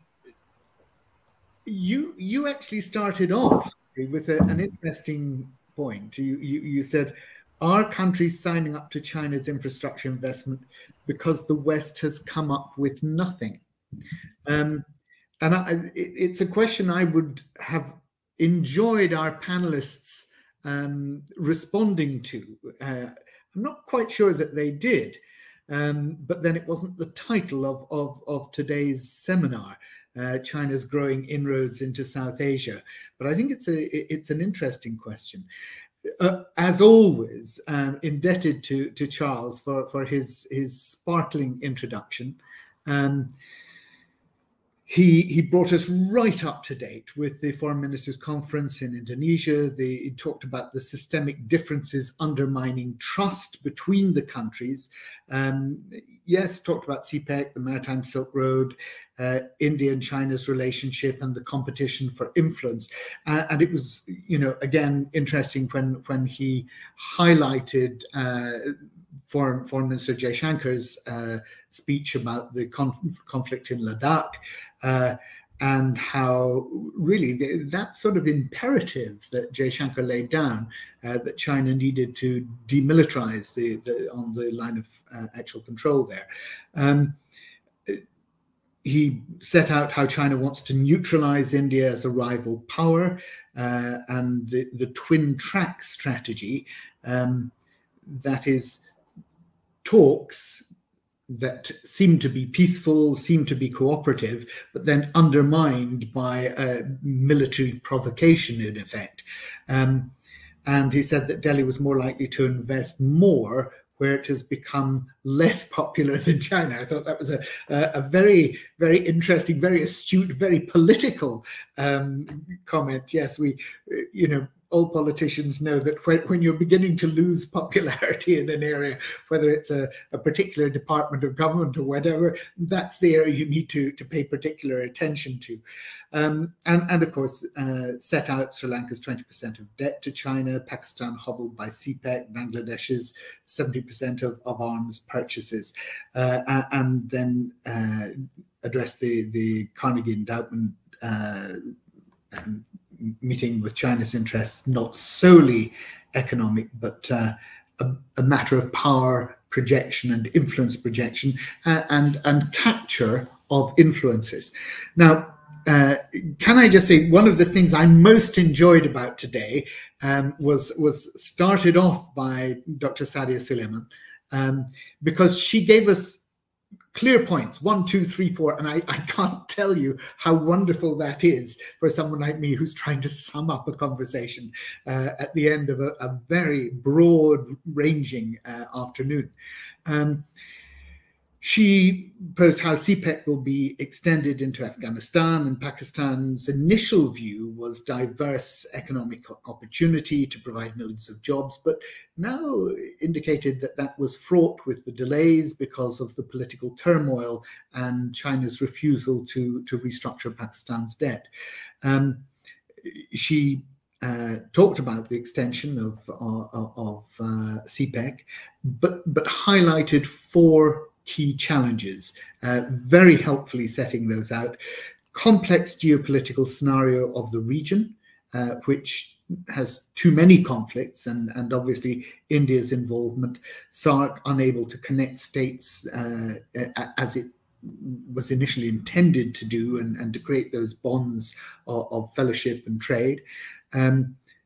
you actually started off with an interesting point. You said, are countries signing up to China's infrastructure investment because the West has come up with nothing? And it's a question I would have enjoyed our panelists responding to. I'm not quite sure that they did, but then it wasn't the title of today's seminar, China's growing inroads into South Asia. But I think it's an interesting question. As always, indebted to Charles for his sparkling introduction. He brought us right up to date with the Foreign Ministers' Conference in Indonesia. He talked about the systemic differences undermining trust between the countries. Yes, talked about CPEC, the Maritime Silk Road, India and China's relationship and the competition for influence. And it was, you know, again, interesting when he highlighted Foreign Minister Jaishankar's speech about the conflict in Ladakh, and how really that sort of imperative that Jaishankar laid down, that China needed to demilitarize on the line of actual control there. He set out how China wants to neutralize India as a rival power, and the twin track strategy, that is talks that seem to be peaceful, seem to be cooperative, but then undermined by military provocation in effect. And he said that Delhi was more likely to invest more where it has become less popular than China. I thought that was a very, very interesting, very astute, very political comment. Yes, you know, all politicians know that when you're beginning to lose popularity in an area, whether it's a particular department of government or whatever, that's the area you need to pay particular attention to. And of course, set out Sri Lanka's 20% of debt to China, Pakistan hobbled by CPEC, Bangladesh's 70% of arms purchases, and then address the Carnegie Endowment meeting with China's interests, not solely economic, but a matter of power projection and influence projection, and capture of influencers. Now, can I just say, one of the things I most enjoyed about today was started off by Dr. Sadia Sulaiman, because she gave us clear points, 1, 2, 3, 4, and I can't tell you how wonderful that is for someone like me who's trying to sum up a conversation at the end of a very broad-ranging afternoon. She posed how CPEC will be extended into Afghanistan, and Pakistan's initial view was diverse economic opportunity to provide millions of jobs, but now indicated that that was fraught with the delays because of the political turmoil and China's refusal to restructure Pakistan's debt. She talked about the extension of CPEC, but highlighted 4 key challenges, very helpfully setting those out. Complex geopolitical scenario of the region, which has too many conflicts, and obviously India's involvement, SARC unable to connect states as it was initially intended to do, and to create those bonds of fellowship and trade.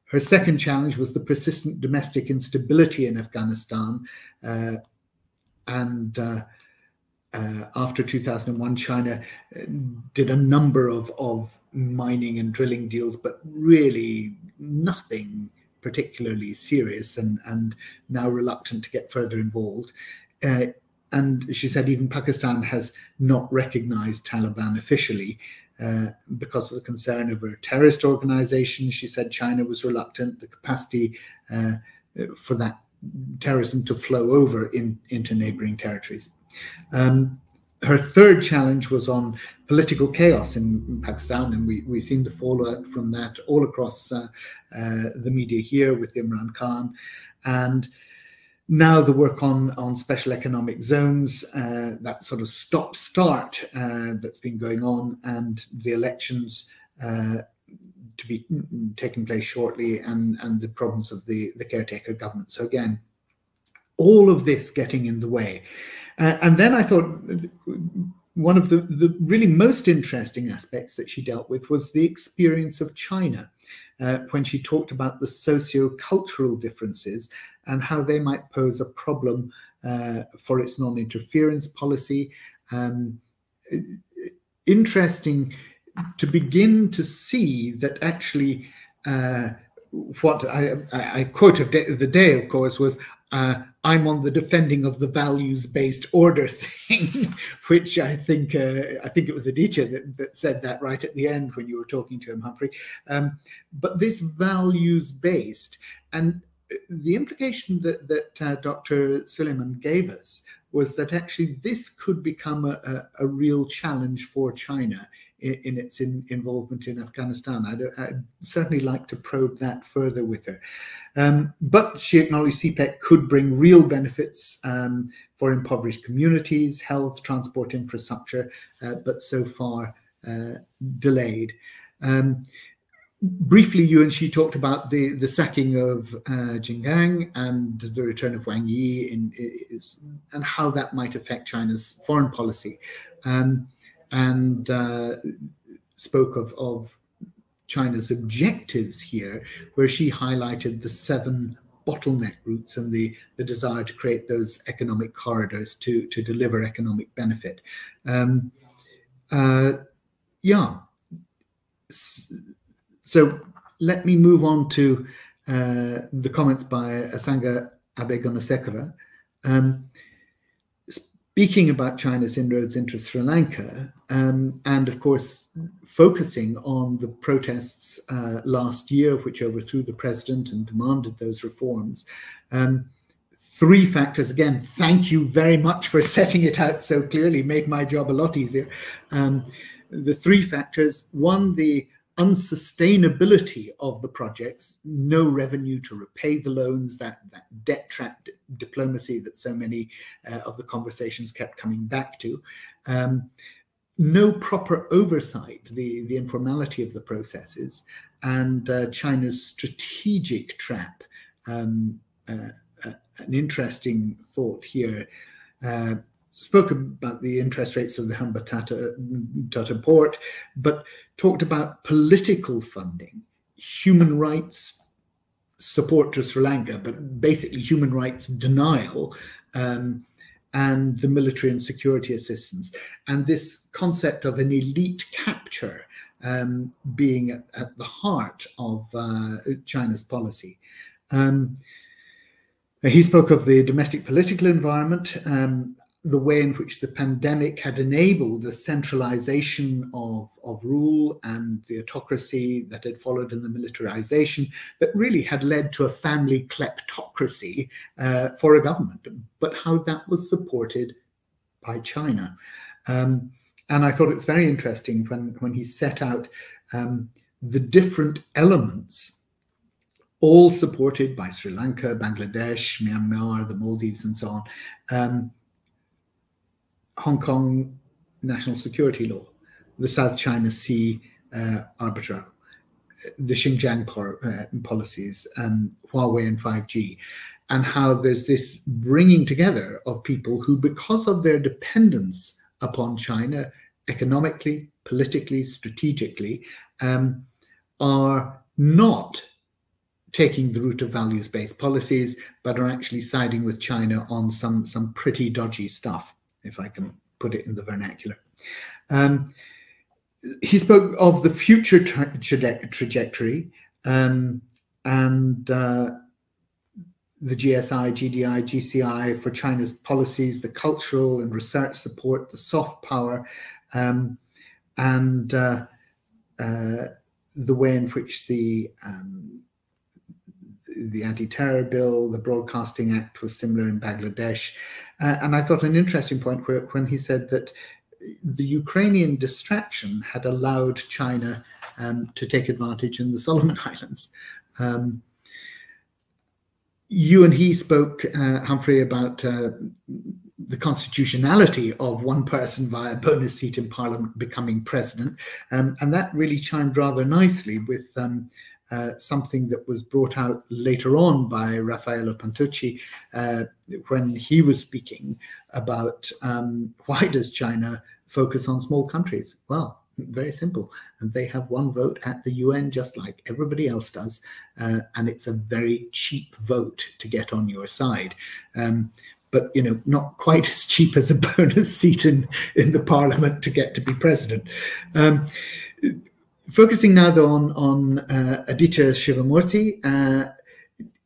Her second challenge was the persistent domestic instability in Afghanistan. After 2001, China did a number of mining and drilling deals, but really nothing particularly serious, and now reluctant to get further involved. And she said even Pakistan has not recognized Taliban officially because of the concern over a terrorist organization. She said China was reluctant, the capacity for that terrorism to flow over into neighboring territories. Her third challenge was on political chaos in Pakistan, and we've seen the fallout from that all across the media here with Imran Khan. And now the work on special economic zones, that sort of stop-start that's been going on, and the elections to be taking place shortly, and the problems of the caretaker government. So again, all of this getting in the way. And then I thought one of the really most interesting aspects that she dealt with was the experience of China, when she talked about the socio-cultural differences and how they might pose a problem for its non-interference policy. Interesting to begin to see that actually what I quote of the day, of course, was I'm on the defending of the values-based order thing, which I think it was Aditya that said that right at the end when you were talking to him, Humphrey. But this values-based, and the implication that Dr. Sulaiman gave us was that actually this could become a real challenge for China in its involvement in Afghanistan. I'd certainly like to probe that further with her. But she acknowledged CPEC could bring real benefits for impoverished communities, health, transport infrastructure, but so far delayed. Briefly, you and she talked about the sacking of Jingang and the return of Wang Yi and how that might affect China's foreign policy. And spoke of China's objectives here, where she highlighted the 7 bottleneck routes and the desire to create those economic corridors to deliver economic benefit. Yeah. So let me move on to the comments by Asanga Abeyagoonasekera. Speaking about China's inroads into Sri Lanka, and of course focusing on the protests last year, which overthrew the president and demanded those reforms. 3 factors, again, thank you very much for setting it out so clearly, made my job a lot easier. The 3 factors: 1, the unsustainability of the projects, no revenue to repay the loans, that debt trap diplomacy that so many of the conversations kept coming back to, no proper oversight, the informality of the processes, and China's strategic trap. An interesting thought here. Spoke about the interest rates of the Hambantota port, but talked about political funding, human rights support to Sri Lanka, but basically human rights denial, and the military and security assistance. And this concept of an elite capture being at the heart of China's policy. He spoke of the domestic political environment, the way in which the pandemic had enabled a centralization of rule and the autocracy that had followed in the militarization, that really had led to a family kleptocracy for a government, but how that was supported by China. And I thought it's very interesting when he set out the different elements, all supported by Sri Lanka, Bangladesh, Myanmar, the Maldives, and so on. Hong Kong national security law, the South China Sea arbiter, the Xinjiang policies, Huawei and 5G, and how there's this bringing together of people who, because of their dependence upon China taking the route of values-based policies, but are actually siding with China on some pretty dodgy stuff, if I can put it in the vernacular. He spoke of the future trajectory and the GSI, GDI, GCI for China's policies, the cultural and research support, the soft power, and the way in which the anti-terror bill, the Broadcasting Act was similar in Bangladesh. And I thought an interesting point when he said that the Ukrainian distraction had allowed China to take advantage in the Solomon Islands. You and he spoke, Humphrey, about the constitutionality of one person via bonus seat in parliament becoming president. And that really chimed rather nicely with something that was brought out later on by Rafaello Pantucci when he was speaking about why does China focus on small countries? Well, very simple. And they have one vote at the UN just like everybody else does. And it's a very cheap vote to get on your side. But, you know, not quite as cheap as a bonus seat in the parliament to get to be president. Focusing now though on Aditya Shivamurthy,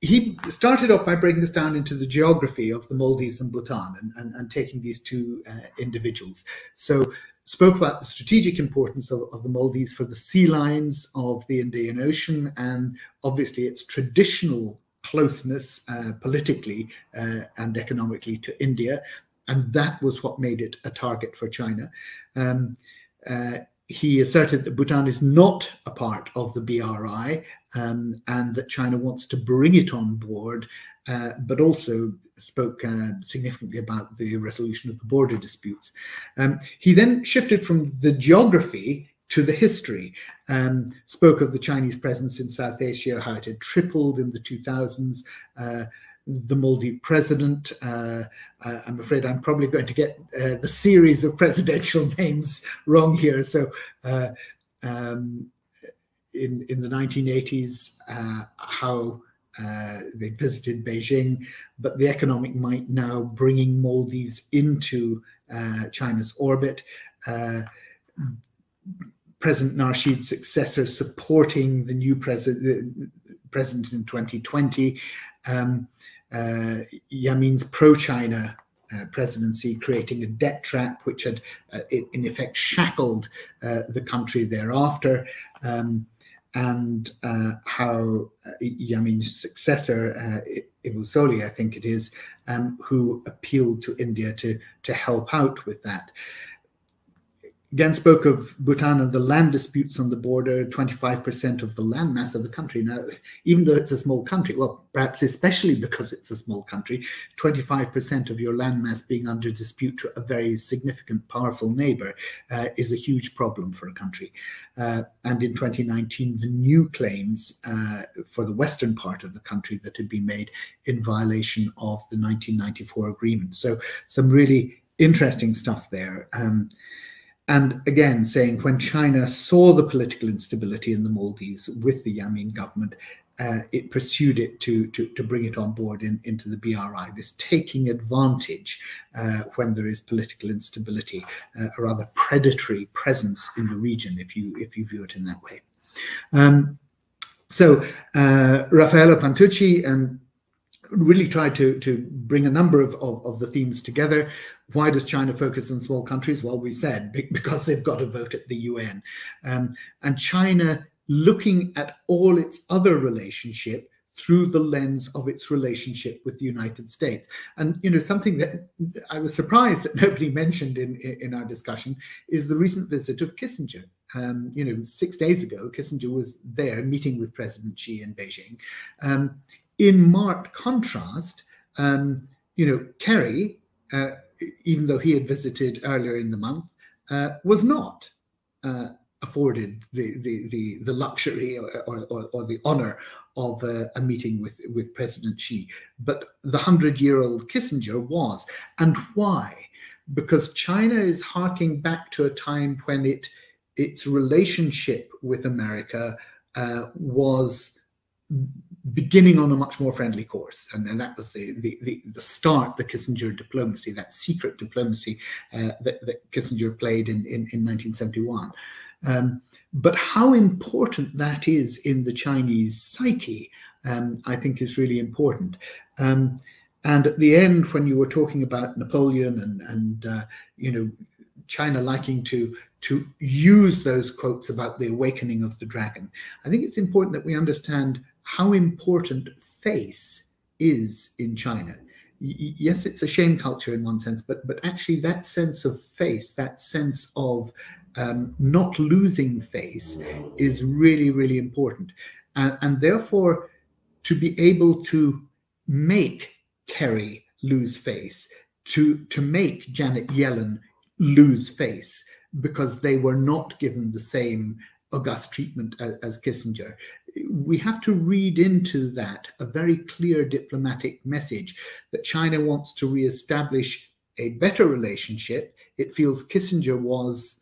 he started off by breaking this down into the geography of the Maldives and Bhutan and taking these two individuals. So spoke about the strategic importance of the Maldives for the sea lines of the Indian Ocean and obviously its traditional closeness politically and economically to India. And that was what made it a target for China. He asserted that Bhutan is not a part of the BRI and that China wants to bring it on board, but also spoke significantly about the resolution of the border disputes. He then shifted from the geography to the history, spoke of the Chinese presence in South Asia, how it had tripled in the 2000s, the Maldives president. I'm afraid I'm probably going to get the series of presidential names wrong here. So in the 1980s, how they visited Beijing, but the economic might now bringing Maldives into China's orbit. President Nasheed's successor supporting the new president in 2020. Yamin's pro-China presidency, creating a debt trap which had in effect shackled the country thereafter, and how Yamin's successor, Ibu Soli, I think it is, who appealed to India to help out with that. Again, spoke of Bhutan and the land disputes on the border, 25% of the landmass of the country. Now, even though it's a small country, well, perhaps especially because it's a small country, 25% of your landmass being under dispute to a very significant, powerful neighbor is a huge problem for a country. And in 2019, the new claims for the western part of the country that had been made in violation of the 1994 agreement. So some really interesting stuff there. And again, saying when China saw the political instability in the Maldives with the Yamin government, it pursued it to bring it on board into the BRI, this taking advantage when there is political instability, a rather predatory presence in the region, if you view it in that way. So Rafaello Pantucci really tried to bring a number of the themes together. Why does China focus on small countries? Well, we said because they've got a vote at the UN. And China looking at all its other relationship through the lens of its relationship with the United States. And, you know, something that I was surprised that nobody mentioned in our discussion is the recent visit of Kissinger. You know, 6 days ago, Kissinger was there meeting with President Xi in Beijing. In marked contrast, you know, Kerry, even though he had visited earlier in the month, was not afforded the luxury or the honor of a meeting with President Xi. But the 100-year-old Kissinger was. And why? Because China is harking back to a time when its relationship with America was beginning on a much more friendly course. And that was the start, the Kissinger diplomacy, that secret diplomacy that Kissinger played in 1971. But how important that is in the Chinese psyche, I think is really important. And at the end, when you were talking about Napoleon and you know, China liking to use those quotes about the awakening of the dragon, I think it's important that we understand how important face is in China. Yes, it's a shame culture in one sense, but actually that sense of face, that sense of not losing face is really, really important. And therefore, to be able to make Kerry lose face, to make Janet Yellen lose face, because they were not given the same august treatment as Kissinger. We have to read into that a very clear diplomatic message that China wants to reestablish a better relationship. It feels Kissinger was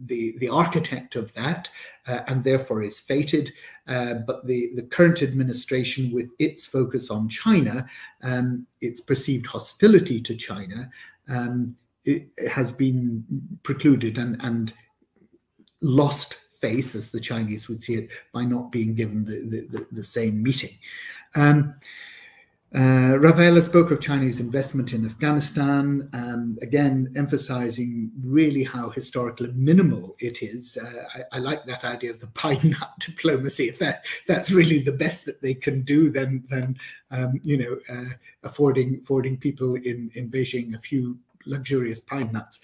the architect of that and therefore is fated. But the current administration, with its focus on China, its perceived hostility to China, it has been precluded and lost face, as the Chinese would see it, by not being given the same meeting. Rafaello spoke of Chinese investment in Afghanistan, again emphasizing really how historically minimal it is. I like that idea of the pine nut diplomacy. If that's really the best that they can do, then you know, affording people in Beijing a few luxurious pine nuts,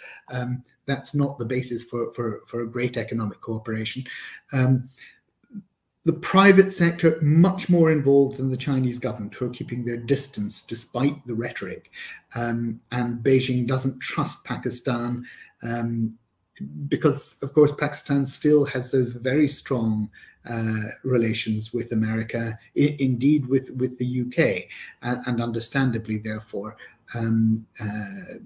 that's not the basis for a great economic cooperation. The private sector much more involved than the Chinese government, who are keeping their distance despite the rhetoric. And Beijing doesn't trust Pakistan because, of course, Pakistan still has those very strong relations with America, indeed with the UK, and understandably, therefore,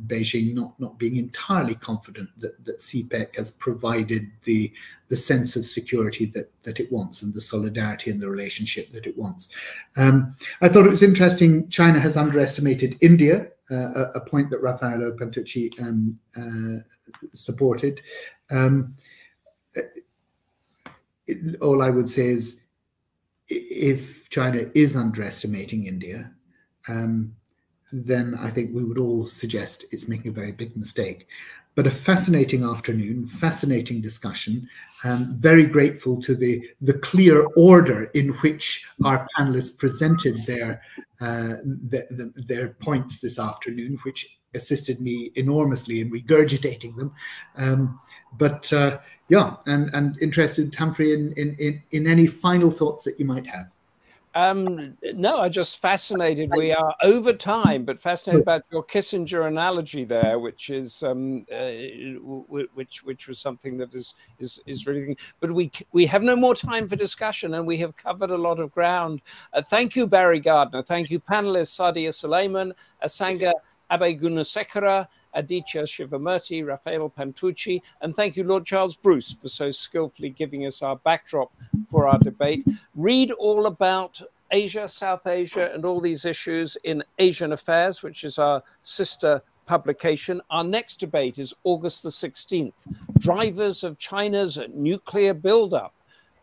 Beijing not being entirely confident that CPEC has provided the sense of security that it wants and the solidarity and the relationship that it wants. I thought it was interesting, China has underestimated India, a point that Rafaello Pantucci supported. All I would say is, if China is underestimating India, then I think we would all suggest it's making a very big mistake. But a fascinating afternoon, fascinating discussion. Very grateful to the clear order in which our panelists presented their points this afternoon, which assisted me enormously in regurgitating them. Yeah, and interested, Humphrey, in any final thoughts that you might have. No, I'm just fascinated. We are over time, but fascinated about your Kissinger analogy there, which is which was something that is really. But we have no more time for discussion, and we have covered a lot of ground. Thank you, Barry Gardiner. Thank you, panelists Sadia Sulaiman, Asanga Abeyagoonasekera, Aditya Shivamurti, Rafaello Pantucci, and thank you, Lord Charles Bruce, for so skillfully giving us our backdrop for our debate. Read all about Asia, South Asia, and all these issues in Asian Affairs, which is our sister publication. Our next debate is August the 16th, Drivers of China's Nuclear Buildup.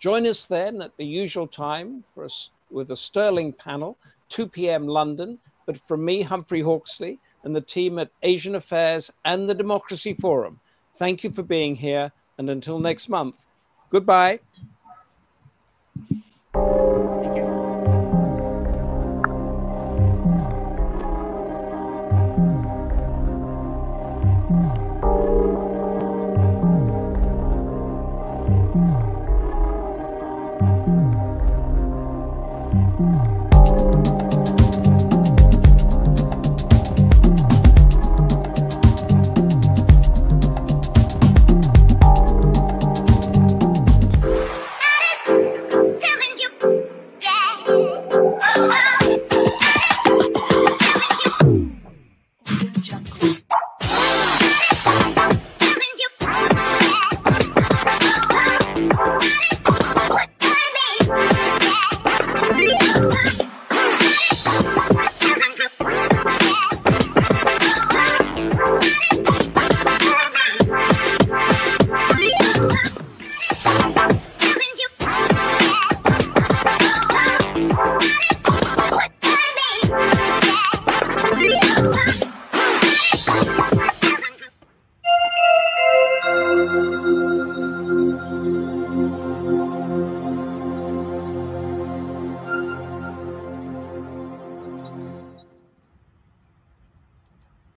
Join us then at the usual time with a sterling panel, 2 p.m. London, but from me, Humphrey Hawksley, and the team at Asian Affairs and the Democracy Forum. Thank you for being here, and until next month, goodbye.